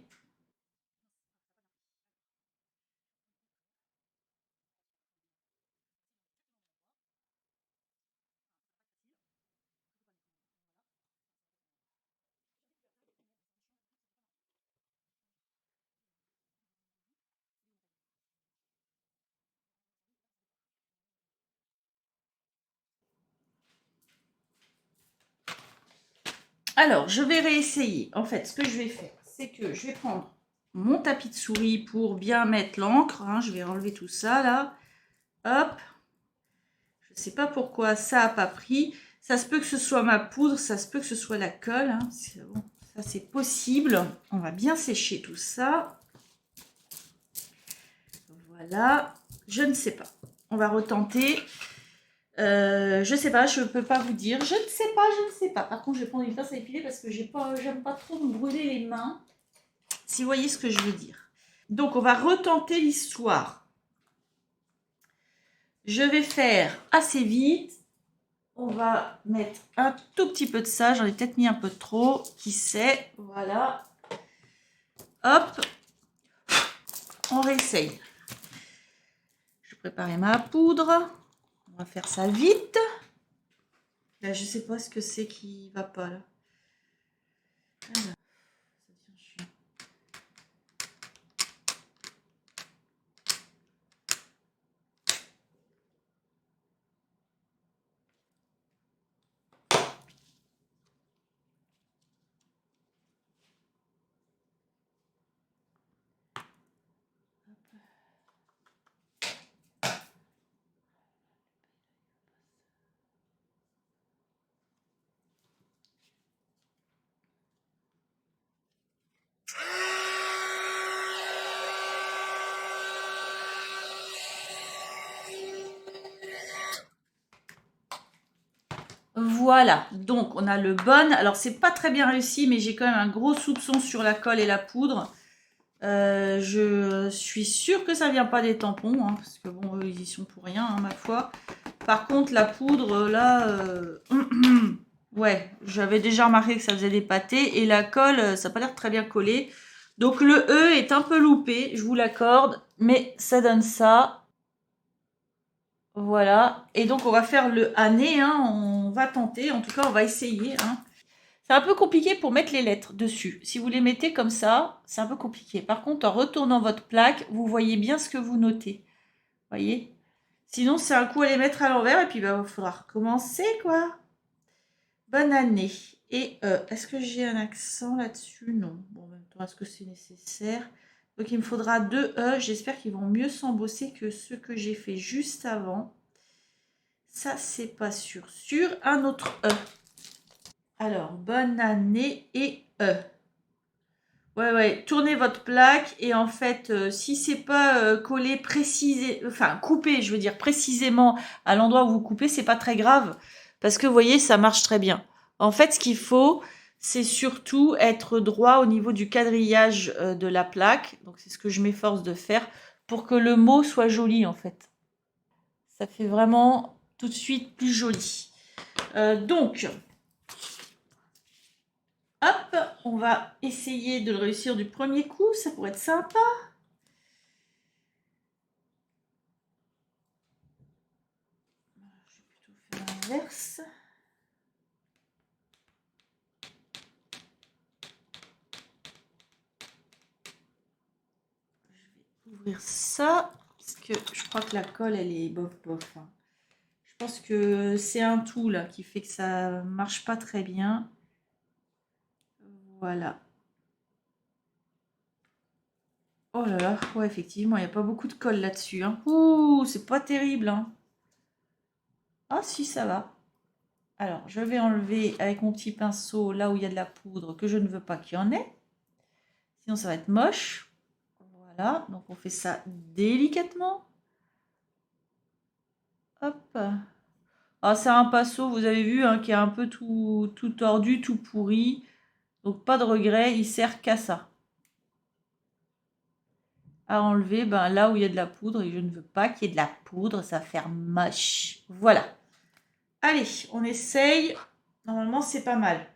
Speaker 1: Alors, je vais réessayer. En fait, ce que je vais faire, c'est que je vais prendre mon tapis de souris pour bien mettre l'encre. Hein. Je vais enlever tout ça, là. Hop. Je ne sais pas pourquoi ça n'a pas pris. Ça se peut que ce soit ma poudre, ça se peut que ce soit la colle. Hein. Bon, ça, c'est possible. On va bien sécher tout ça. Voilà. Je ne sais pas. On va retenter. Je sais pas, je peux pas vous dire. Je ne sais pas. Par contre, je vais prendre une pince à épiler parce que j'aime pas trop me brûler les mains. Si vous voyez ce que je veux dire. Donc, on va retenter l'histoire. Je vais faire assez vite. On va mettre un tout petit peu de ça. J'en ai peut-être mis un peu trop. Qui sait? Voilà. Hop. On réessaye. Je vais préparer ma poudre. On va faire ça vite. Là, je sais pas ce que c'est qui va pas là. Voilà. Voilà, donc on a le bon. Alors, c'est pas très bien réussi, mais j'ai quand même un gros soupçon sur la colle et la poudre. Je suis sûre que ça vient pas des tampons, hein, parce que bon, eux, ils y sont pour rien, hein, ma foi. Par contre, la poudre, là, ouais, j'avais déjà remarqué que ça faisait des pâtés. Et la colle, ça n'a pas l'air très bien collé. Donc, le E est un peu loupé, je vous l'accorde, mais ça donne ça. Voilà, et donc on va faire le année, hein. On va tenter, en tout cas on va essayer. Hein. C'est un peu compliqué pour mettre les lettres dessus. Si vous les mettez comme ça, c'est un peu compliqué. Par contre, en retournant votre plaque, vous voyez bien ce que vous notez. Voyez? Sinon, c'est un coup à les mettre à l'envers et puis il va falloir recommencer, quoi. Bonne année. Et est-ce que j'ai un accent là-dessus? Non. Bon, en même temps, est-ce que c'est nécessaire? Donc, il me faudra 2 E. J'espère qu'ils vont mieux s'embosser que ceux que j'ai fait juste avant. Ça, c'est pas sûr. Sur un autre E. Alors, bonne année et E. Ouais. Tournez votre plaque et en fait, si c'est pas collé coupé, je veux dire précisément à l'endroit où vous coupez, c'est pas très grave parce que vous voyez, ça marche très bien. En fait, ce qu'il faut, c'est surtout être droit au niveau du quadrillage de la plaque. Donc, c'est ce que je m'efforce de faire pour que le mot soit joli en fait. Ça fait vraiment tout de suite plus joli. Donc, Hop, on va essayer de le réussir du premier coup, ça pourrait être sympa. Je vais plutôt faire l'inverse. Je vais ouvrir ça, parce que je crois que la colle, elle est bof bof. Hein. Je pense que c'est un tout là qui fait que ça marche pas très bien. Voilà. Oh là là, ouais, effectivement, il n'y a pas beaucoup de colle là-dessus. Hein. Ouh, c'est pas terrible. Hein. Ah si, ça va. Alors, je vais enlever avec mon petit pinceau là où il y a de la poudre que je ne veux pas qu'il y en ait. Sinon, ça va être moche. Voilà, donc on fait ça délicatement. Hop. Ah, c'est un pinceau, vous avez vu, hein, qui est un peu tout tordu, tout pourri. Donc, pas de regret, il sert qu'à ça. À enlever là où il y a de la poudre et je ne veux pas qu'il y ait de la poudre, ça va faire moche. Voilà. Allez, on essaye. Normalement, c'est pas mal.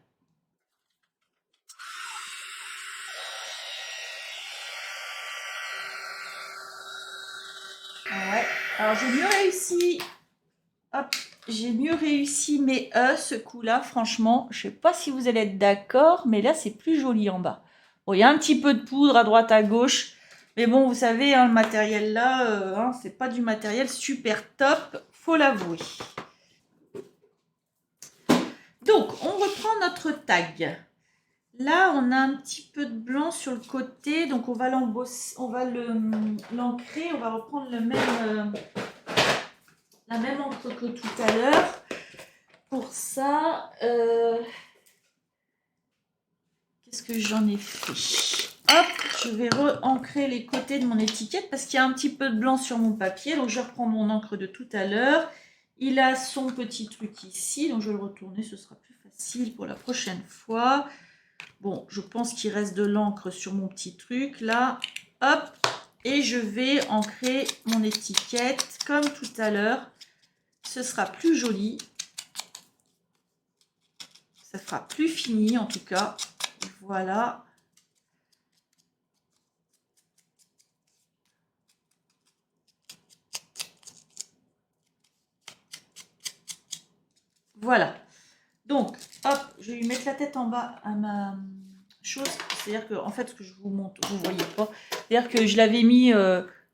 Speaker 1: Ouais. Alors, j'ai mieux réussi. Hop, j'ai mieux réussi mes ce coup-là. Franchement, je sais pas si vous allez être d'accord, mais là, c'est plus joli en bas. Bon, il y a un petit peu de poudre à droite, à gauche. Mais bon, vous savez, hein, le matériel là, c'est pas du matériel super top, faut l'avouer. Donc, on reprend notre tag. Là, on a un petit peu de blanc sur le côté, donc on va l'embosser, on va l'ancrer, on va reprendre la même encre que tout à l'heure. Pour ça, qu'est-ce que j'en ai fait? Hop, je vais re-ancrer les côtés de mon étiquette parce qu'il y a un petit peu de blanc sur mon papier, donc je reprends mon encre de tout à l'heure. Il a son petit truc ici, donc je vais le retourner, ce sera plus facile pour la prochaine fois. Bon, je pense qu'il reste de l'encre sur mon petit truc là. Hop, et je vais ancrer mon étiquette comme tout à l'heure. Ce sera plus joli. Ça fera plus fini en tout cas. Voilà. Voilà. Donc, hop, je vais lui mettre la tête en bas à ma chose. C'est-à-dire que, en fait, ce que je vous montre, vous ne voyez pas. C'est-à-dire que je l'avais mis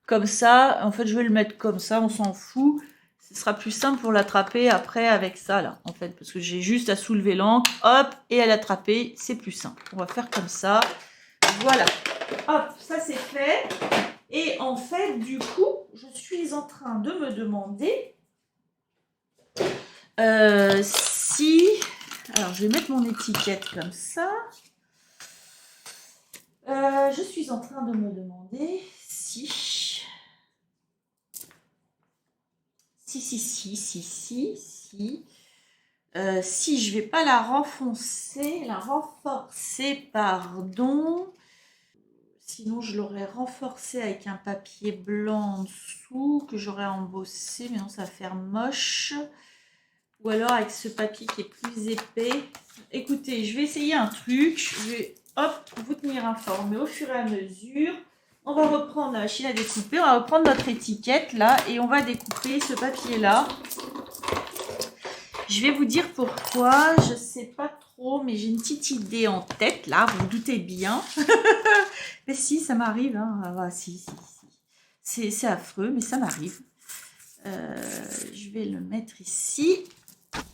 Speaker 1: comme ça. En fait, je vais le mettre comme ça, on s'en fout. Ce sera plus simple pour l'attraper après avec ça, là, en fait. Parce que j'ai juste à soulever l'encre, hop, et à l'attraper. C'est plus simple. On va faire comme ça. Voilà. Hop, ça c'est fait. Et en fait, du coup, je suis en train de me demander si... Alors, je vais mettre mon étiquette comme ça. Je suis en train de me demander si... Si je vais pas la renforcer, pardon. Sinon, je l'aurais renforcé avec un papier blanc en dessous que j'aurais embossé, mais non, ça va faire moche. Ou alors avec ce papier qui est plus épais. Écoutez, je vais essayer un truc. Je vais, hop, vous tenir informé au fur et à mesure. On va reprendre la machine à découper. On va reprendre notre étiquette là et on va découper ce papier là. Je vais vous dire pourquoi. Je ne sais pas trop, mais j'ai une petite idée en tête là. Vous vous doutez bien. Mais si, ça m'arrive. Hein. Ah, si. C'est affreux, mais ça m'arrive. Je vais le mettre ici.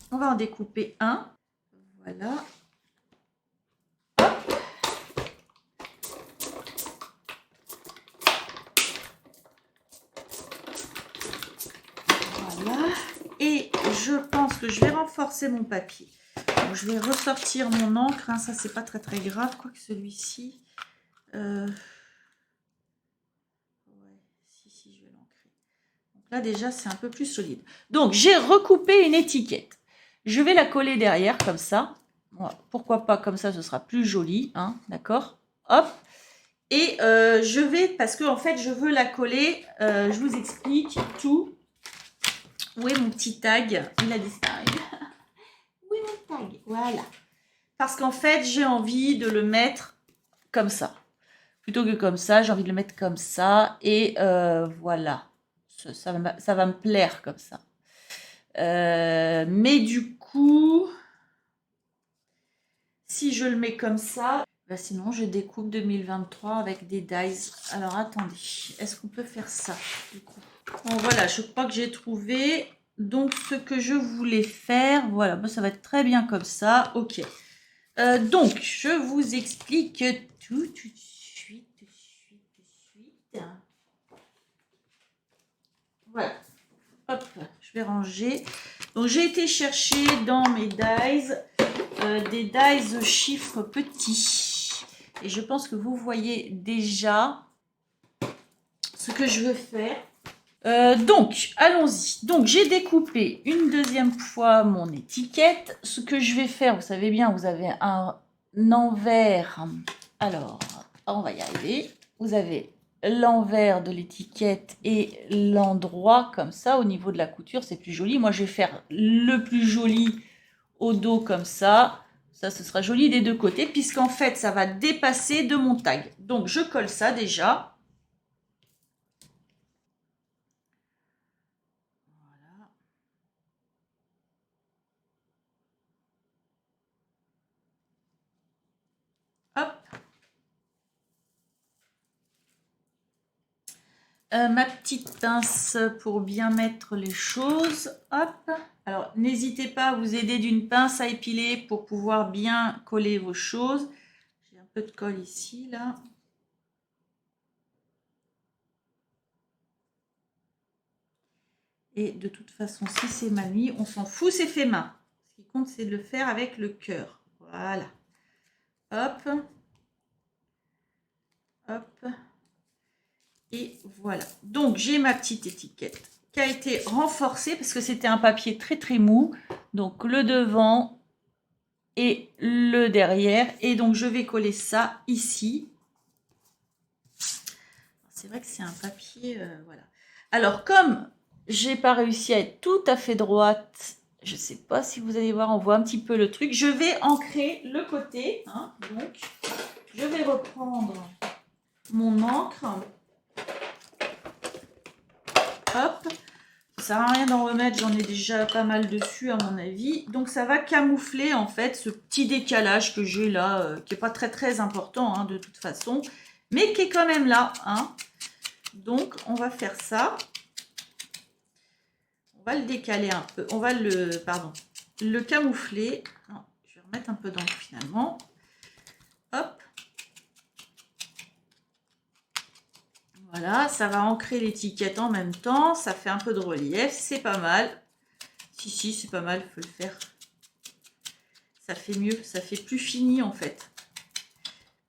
Speaker 1: On va en découper un. Voilà. Hop. Voilà. Et je pense que je vais renforcer mon papier. Donc, je vais ressortir mon encre. Hein. Ça, c'est pas très grave. Quoique celui-ci... Ouais. Si, je vais l'ancrer. Donc là, déjà, c'est un peu plus solide. Donc, j'ai recoupé une étiquette. Je vais la coller derrière, comme ça. Voilà. Pourquoi pas comme ça, ce sera plus joli. Hein, d'accord? Hop. Et je vais, parce que en fait, je veux la coller. Je vous explique tout. Où est mon petit tag? Il a disparu. Où est mon tag? Voilà. parce qu'en fait, j'ai envie de le mettre comme ça. Plutôt que comme ça, j'ai envie de le mettre comme ça. Et voilà. Ça va me plaire comme ça. Mais du coup, si je le mets comme ça, bah sinon je découpe 2023 avec des dies. Alors attendez, est-ce qu'on peut faire ça du coup? Bon voilà, je crois que j'ai trouvé donc ce que je voulais faire. Voilà, bah, ça va être très bien comme ça. Ok. Donc, je vous explique tout de suite. Voilà. Hop, je vais ranger. Donc, j'ai été chercher dans mes dies des dies chiffres petits. Et je pense que vous voyez déjà ce que je veux faire. Donc, allons-y. Donc, j'ai découpé une deuxième fois mon étiquette. Ce que je vais faire, vous savez bien, vous avez un envers. Alors, on va y arriver. Vous avez l'envers de l'étiquette et l'endroit comme ça au niveau de la couture, c'est plus joli. Moi, je vais faire le plus joli au dos comme ça. Ça, ce sera joli des deux côtés puisqu'en fait, ça va dépasser de mon tag. Donc, je colle ça déjà. Hop. Ma petite pince pour bien mettre les choses. Hop. Alors, n'hésitez pas à vous aider d'une pince à épiler pour pouvoir bien coller vos choses. J'ai un peu de colle ici, là. Et de toute façon, si c'est mal mis, on s'en fout, c'est fait main. Ce qui compte, c'est de le faire avec le cœur. Voilà. Hop. Hop. Et voilà. Donc, j'ai ma petite étiquette qui a été renforcée parce que c'était un papier très très mou. Donc, le devant et le derrière. Et donc, je vais coller ça ici. C'est vrai que c'est un papier... voilà. Alors, comme j'ai pas réussi à être tout à fait droite, je sais pas si vous allez voir, on voit un petit peu le truc. Je vais ancrer le côté. Hein, donc, je vais reprendre mon encre. Hop. Ça sert à rien d'en remettre, j'en ai déjà pas mal dessus à mon avis. Donc ça va camoufler en fait ce petit décalage que j'ai là, qui n'est pas très très important hein, de toute façon, mais qui est quand même là. Hein. Donc on va faire ça. On va le décaler un peu, on va le camoufler. Non, je vais remettre un peu d'encre finalement. Hop. Voilà, ça va ancrer l'étiquette en même temps, ça fait un peu de relief, c'est pas mal. Si, c'est pas mal, il faut le faire. Ça fait mieux, ça fait plus fini en fait.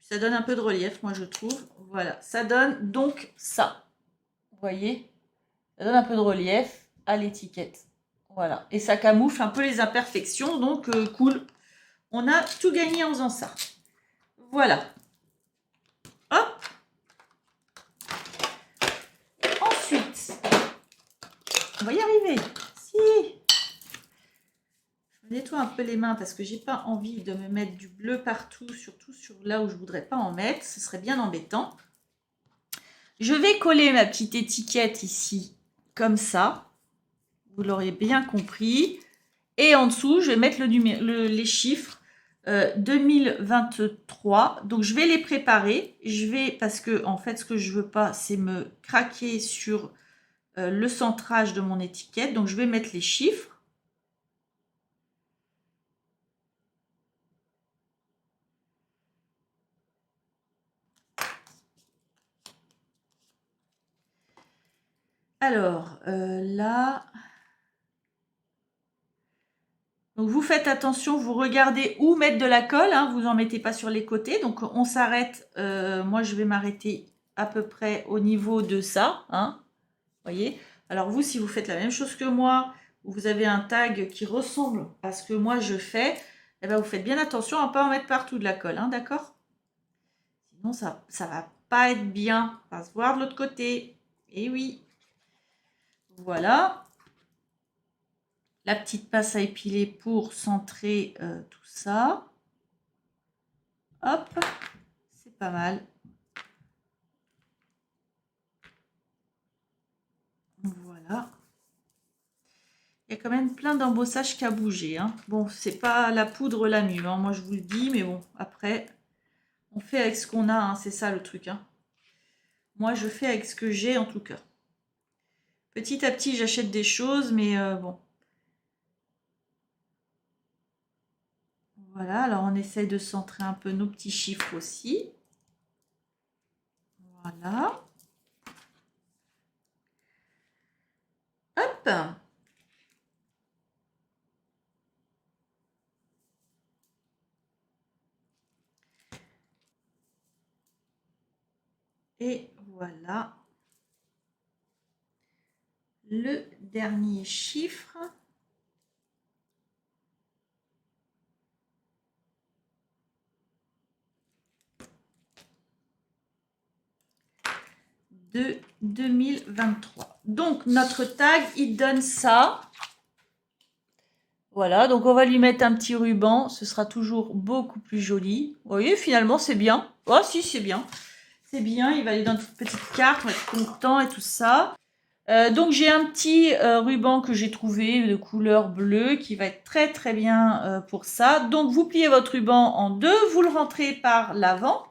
Speaker 1: Ça donne un peu de relief, moi je trouve. Voilà, ça donne donc ça. Vous voyez? Ça donne un peu de relief à l'étiquette. Voilà, et ça camoufle un peu les imperfections, donc cool. On a tout gagné en faisant ça. Voilà. Hop. Ensuite, on va y arriver. Si. Je nettoie un peu les mains parce que j'ai pas envie de me mettre du bleu partout, surtout sur là où je voudrais pas en mettre. Ce serait bien embêtant. Je vais coller ma petite étiquette ici, comme ça. Vous l'aurez bien compris. Et en dessous, je vais mettre les chiffres 2023. Donc, je vais les préparer. Parce que, en fait, ce que je veux pas, c'est me craquer sur le centrage de mon étiquette. Donc, je vais mettre les chiffres. Alors, là... Donc, vous faites attention, vous regardez où mettre de la colle, hein, vous n'en mettez pas sur les côtés. Donc, on s'arrête, moi je vais m'arrêter à peu près au niveau de ça. Hein, voyez. Alors, vous, si vous faites la même chose que moi, vous avez un tag qui ressemble à ce que moi je fais, eh ben, vous faites bien attention à ne pas en mettre partout de la colle, hein, d'accord? Sinon, ça ne va pas être bien. Ça va se voir de l'autre côté. Et oui. Voilà. La petite pince à épiler pour centrer tout ça. Hop, c'est pas mal. Voilà. Il y a quand même plein d'embossages qui a bougé. Hein. Bon, c'est pas la poudre la mieux, hein, moi je vous le dis, mais bon, après, on fait avec ce qu'on a, hein, c'est ça le truc. Hein. Moi, je fais avec ce que j'ai en tout cas. Petit à petit, j'achète des choses, mais bon. Voilà, alors on essaye de centrer un peu nos petits chiffres aussi. Voilà. Hop. Et voilà. Le dernier chiffre. De 2023. Donc, notre tag, il donne ça. Voilà, donc on va lui mettre un petit ruban. Ce sera toujours beaucoup plus joli. Vous voyez, finalement, c'est bien. Oh, si, c'est bien. C'est bien, il va aller dans une petite carte, on va être content et tout ça. Donc, j'ai un petit ruban que j'ai trouvé de couleur bleue qui va être très, très bien pour ça. Donc, vous pliez votre ruban en deux, vous le rentrez par l'avant.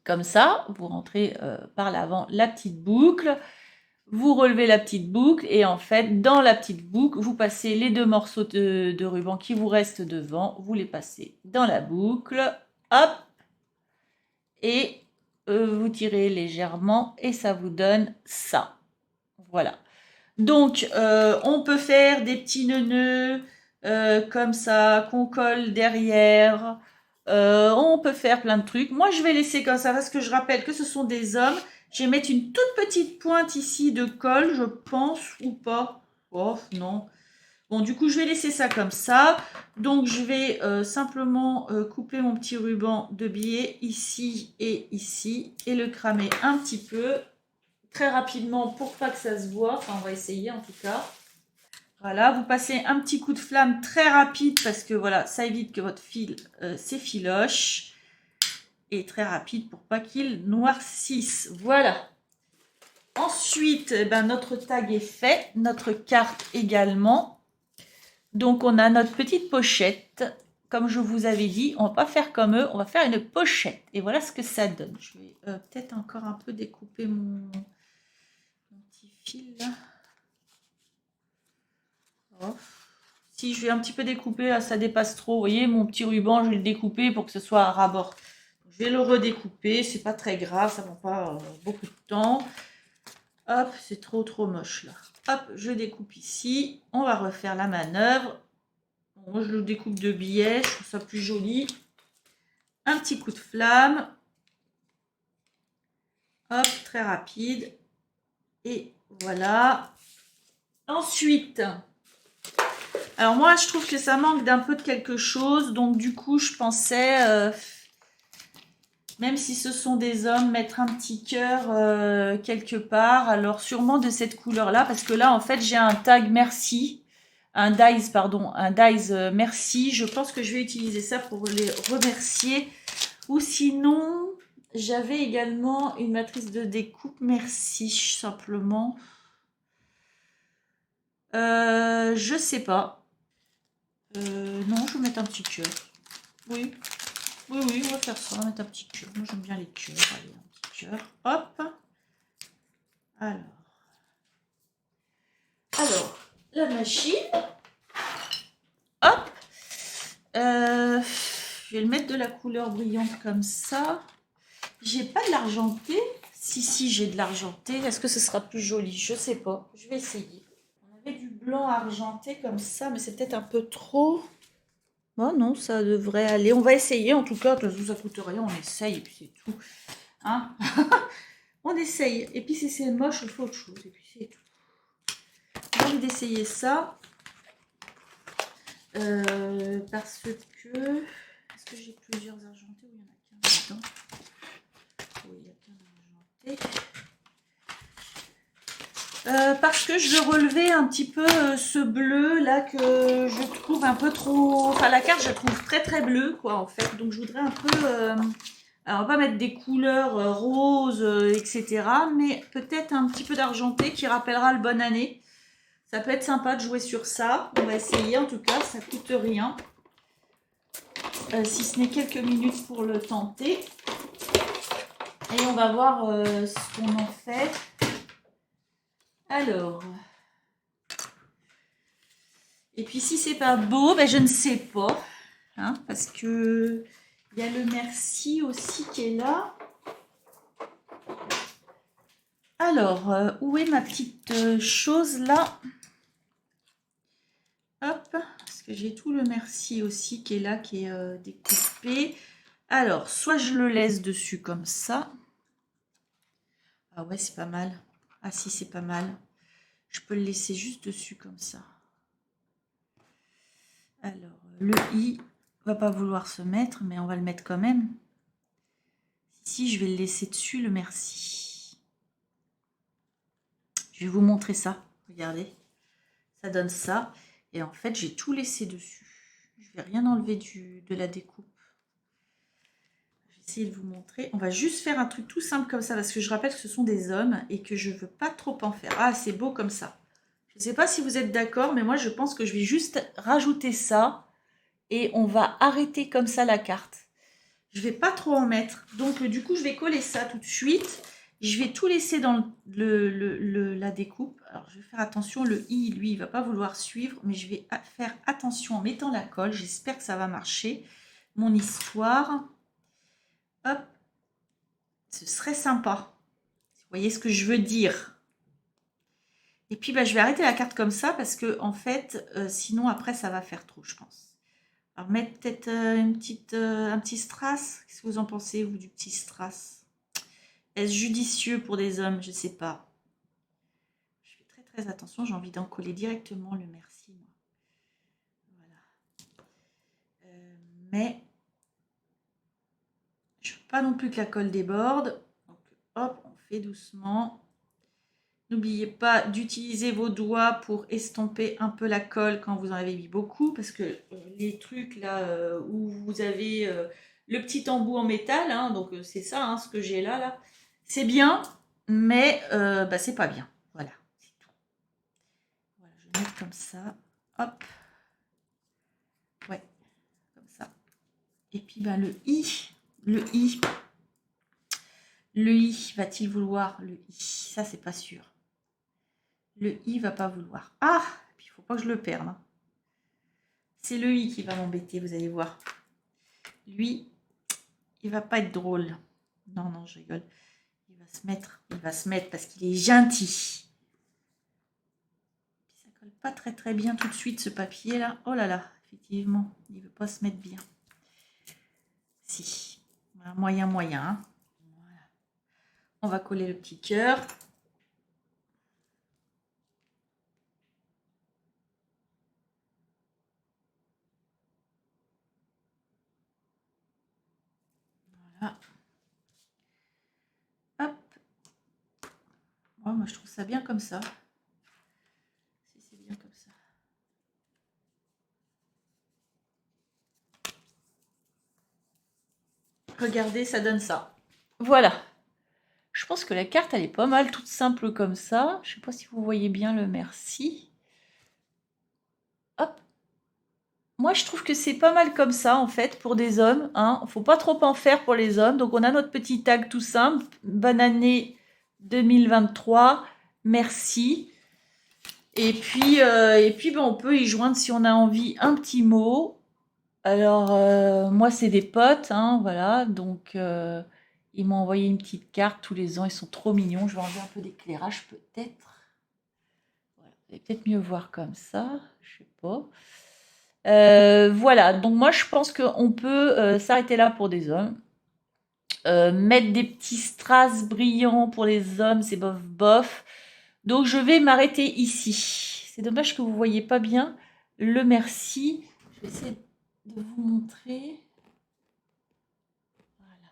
Speaker 1: Comme ça, vous rentrez par l'avant la petite boucle. Vous relevez la petite boucle et en fait, dans la petite boucle, vous passez les deux morceaux de ruban qui vous restent devant, vous les passez dans la boucle, hop, et vous tirez légèrement et ça vous donne ça. Voilà. Donc, on peut faire des petits nœuds comme ça, qu'on colle derrière. On peut faire plein de trucs. Moi, je vais laisser comme ça parce que je rappelle que ce sont des hommes. Je vais mettre une toute petite pointe ici de colle, je pense, ou pas. Oh, non. Bon, du coup, je vais laisser ça comme ça. Donc, je vais simplement couper mon petit ruban de biais ici et le cramer un petit peu, très rapidement pour pas que ça se voit. Enfin, on va essayer en tout cas. Voilà, vous passez un petit coup de flamme très rapide parce que voilà, ça évite que votre fil s'effiloche. Et très rapide pour pas qu'il noircisse. Voilà. Ensuite, notre tag est fait, notre carte également. Donc, on a notre petite pochette. Comme je vous avais dit, on va pas faire comme eux, on va faire une pochette. Et voilà ce que ça donne. Je vais peut-être encore un peu découper mon petit fil là. Oh. Si je vais un petit peu découper, là, ça dépasse trop. Vous voyez, mon petit ruban, je vais le découper pour que ce soit à ras-bord. Je vais le redécouper, c'est pas très grave, ça prend pas beaucoup de temps. Hop, c'est trop moche là. Hop, je découpe ici. On va refaire la manœuvre. Bon, moi, je le découpe de biais, je trouve ça plus joli. Un petit coup de flamme. Hop, très rapide. Et voilà. Ensuite, alors moi, je trouve que ça manque d'un peu de quelque chose. Donc du coup, je pensais, même si ce sont des hommes, mettre un petit cœur quelque part. Alors sûrement de cette couleur-là. Parce que là, en fait, j'ai un tag merci. Un dies, pardon. Un dies merci. Je pense que je vais utiliser ça pour les remercier. Ou sinon, j'avais également une matrice de découpe merci, simplement. Je sais pas. Non, je vais mettre un petit cœur. Oui. Oui, on va faire ça. On va mettre un petit cœur. Moi, j'aime bien les cœurs. Allez, un petit cœur. Hop. Alors, la machine. Hop. Je vais le mettre de la couleur brillante comme ça. J'ai pas de l'argenté. Si, j'ai de l'argenté. Est-ce que ce sera plus joli? Je sais pas. Je vais essayer. On avait du blanc argenté comme ça, mais c'est peut-être un peu trop. Bon, non, ça devrait aller. On va essayer en tout cas. De toute façon, ça coûte rien. On essaye et puis c'est tout. Hein. On essaye. Et puis si c'est moche, on fait autre chose. Et puis c'est tout. J'ai envie d'essayer ça. Parce que... Est-ce que j'ai plusieurs argentés ou il y en a qu'un dedans? Oui, il y a qu'un argenté. Parce que je veux relever un petit peu ce bleu là que je trouve un peu trop... Enfin, la carte, je la trouve très très bleue, quoi, en fait. Donc, je voudrais un peu... Alors, on va pas mettre des couleurs roses, etc. Mais peut-être un petit peu d'argenté qui rappellera le bonne année. Ça peut être sympa de jouer sur ça. On va essayer, en tout cas, ça coûte rien. Si ce n'est quelques minutes pour le tenter. Et on va voir ce qu'on en fait. Alors... Et puis si c'est pas beau, ben je ne sais pas. Hein, parce que il y a le merci aussi qui est là. Alors, où est ma petite chose là? Hop, parce que j'ai tout le merci aussi qui est là, qui est découpé. Alors, soit je le laisse dessus comme ça. Ah ouais, c'est pas mal. Ah si, c'est pas mal. Je peux le laisser juste dessus comme ça. Alors, le i va pas vouloir se mettre, mais on va le mettre quand même. Ici, je vais le laisser dessus, le merci. Je vais vous montrer ça. Regardez. Ça donne ça. Et en fait, j'ai tout laissé dessus. Je vais rien enlever de la découpe. Je vais essayer de vous montrer. On va juste faire un truc tout simple comme ça, parce que je rappelle que ce sont des hommes et que je ne veux pas trop en faire. Ah, c'est beau comme ça. Je ne sais pas si vous êtes d'accord, mais moi, je pense que je vais juste rajouter ça. Et on va arrêter comme ça la carte. Je ne vais pas trop en mettre. Donc, du coup, je vais coller ça tout de suite. Je vais tout laisser dans la découpe. Alors, je vais faire attention. Le i, lui, il ne va pas vouloir suivre. Mais je vais faire attention en mettant la colle. J'espère que ça va marcher. Mon histoire. Hop. Ce serait sympa. Vous voyez ce que je veux dire. Et puis, bah, je vais arrêter la carte comme ça parce que, en fait, sinon, après, ça va faire trop, je pense. Alors, mettre peut-être un petit strass. Qu'est-ce que vous en pensez, vous, du petit strass? Est-ce judicieux pour des hommes? Je ne sais pas. Je fais très très attention. J'ai envie d'en coller directement le merci. Voilà. Mais je ne veux pas non plus que la colle déborde. Donc, hop, on fait doucement. N'oubliez pas d'utiliser vos doigts pour estomper un peu la colle quand vous en avez mis beaucoup. Parce que les trucs là où vous avez le petit embout en métal, hein, donc c'est ça, hein, ce que j'ai là. C'est bien, mais bah, c'est pas bien. Voilà, c'est tout. Voilà, je vais mettre comme ça. Hop. Ouais, comme ça. Et puis ben, le i. Le i. Le i, va-t-il vouloir le i? Ça, c'est pas sûr. Le i va pas vouloir. Ah, puis il faut pas que je le perde. Hein. C'est le i qui va m'embêter, vous allez voir. Lui, il va pas être drôle. Non, non, je rigole. Il va se mettre parce qu'il est gentil. Ça colle pas très très bien tout de suite ce papier là. Oh là là, effectivement, il veut pas se mettre bien. Si, moyen moyen. Hein. Voilà. On va coller le petit cœur. Voilà. Hop. Oh, moi je trouve ça bien comme ça. Si c'est bien comme ça. Regardez, ça donne ça. Voilà. Je pense que la carte, elle est pas mal, toute simple comme ça. Je ne sais pas si vous voyez bien le merci. Hop. Moi, je trouve que c'est pas mal comme ça, en fait, pour des hommes. Hein. Il ne faut pas trop en faire pour les hommes. Donc, on a notre petit tag tout simple. Bonne année 2023. Merci. Et puis ben, on peut y joindre, si on a envie, un petit mot. Alors, moi, c'est des potes, hein, voilà. Donc, ils m'ont envoyé une petite carte tous les ans. Ils sont trop mignons. Je vais enlever un peu d'éclairage, peut-être. Voilà. Vous allez peut-être mieux voir comme ça. Je sais pas. Voilà. Donc, moi, je pense qu'on peut s'arrêter là pour des hommes. Mettre des petits strass brillants pour les hommes, c'est bof bof. Donc, je vais m'arrêter ici. C'est dommage que vous ne voyez pas bien le merci. Je vais essayer de vous montrer. Voilà.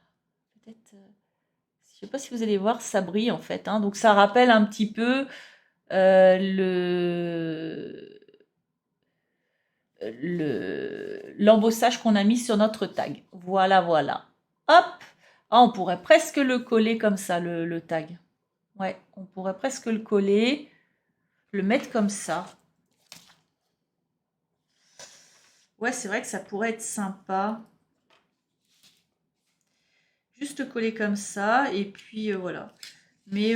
Speaker 1: Peut-être. Je ne sais pas si vous allez voir, ça brille en fait. Hein. Donc, ça rappelle un petit peu l'embossage qu'on a mis sur notre tag. Voilà, voilà. Hop! Ah, on pourrait presque le coller comme ça, le tag. Ouais, on pourrait presque le coller, le mettre comme ça. Ouais, c'est vrai que ça pourrait être sympa. Juste coller comme ça, et puis voilà. Mais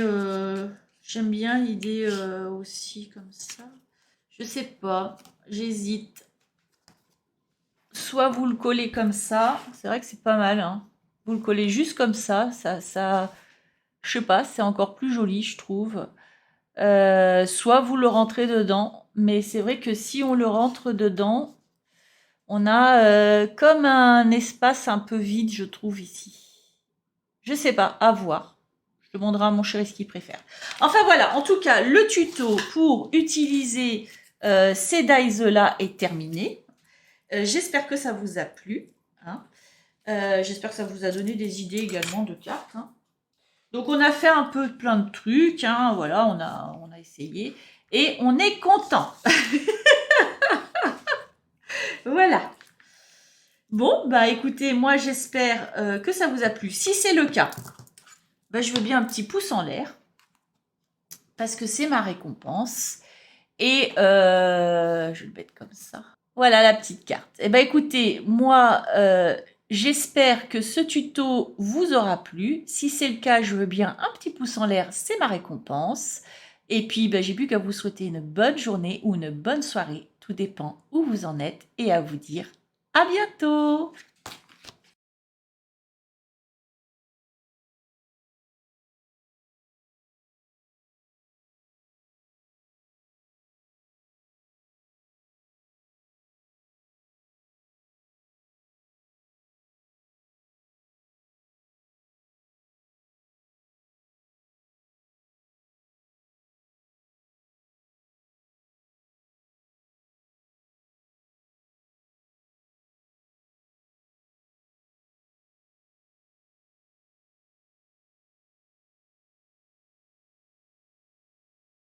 Speaker 1: j'aime bien l'idée aussi comme ça. Je sais pas, j'hésite. Soit vous le collez comme ça, c'est vrai que c'est pas mal, hein. Vous le collez juste comme ça, je sais pas, c'est encore plus joli, je trouve. Soit vous le rentrez dedans, mais c'est vrai que si on le rentre dedans, on a comme un espace un peu vide, je trouve, ici. Je sais pas, à voir. Je demanderai à mon chéri ce qu'il préfère. Enfin voilà, en tout cas, le tuto pour utiliser ces dies-là est terminé. J'espère que ça vous a plu. Hein. J'espère que ça vous a donné des idées également de cartes. Hein. Donc on a fait un peu plein de trucs. Hein, voilà, on a essayé. Et on est content. Voilà. Bon, bah écoutez, moi j'espère que ça vous a plu. Si c'est le cas, bah, je veux bien un petit pouce en l'air. Parce que c'est ma récompense. Et je vais le mettre comme ça. Voilà la petite carte. Eh bien écoutez, moi j'espère que ce tuto vous aura plu. Si c'est le cas, je veux bien un petit pouce en l'air, c'est ma récompense. Et puis j'ai plus qu'à vous souhaiter une bonne journée ou une bonne soirée. Tout dépend où vous en êtes. Et à vous dire à bientôt.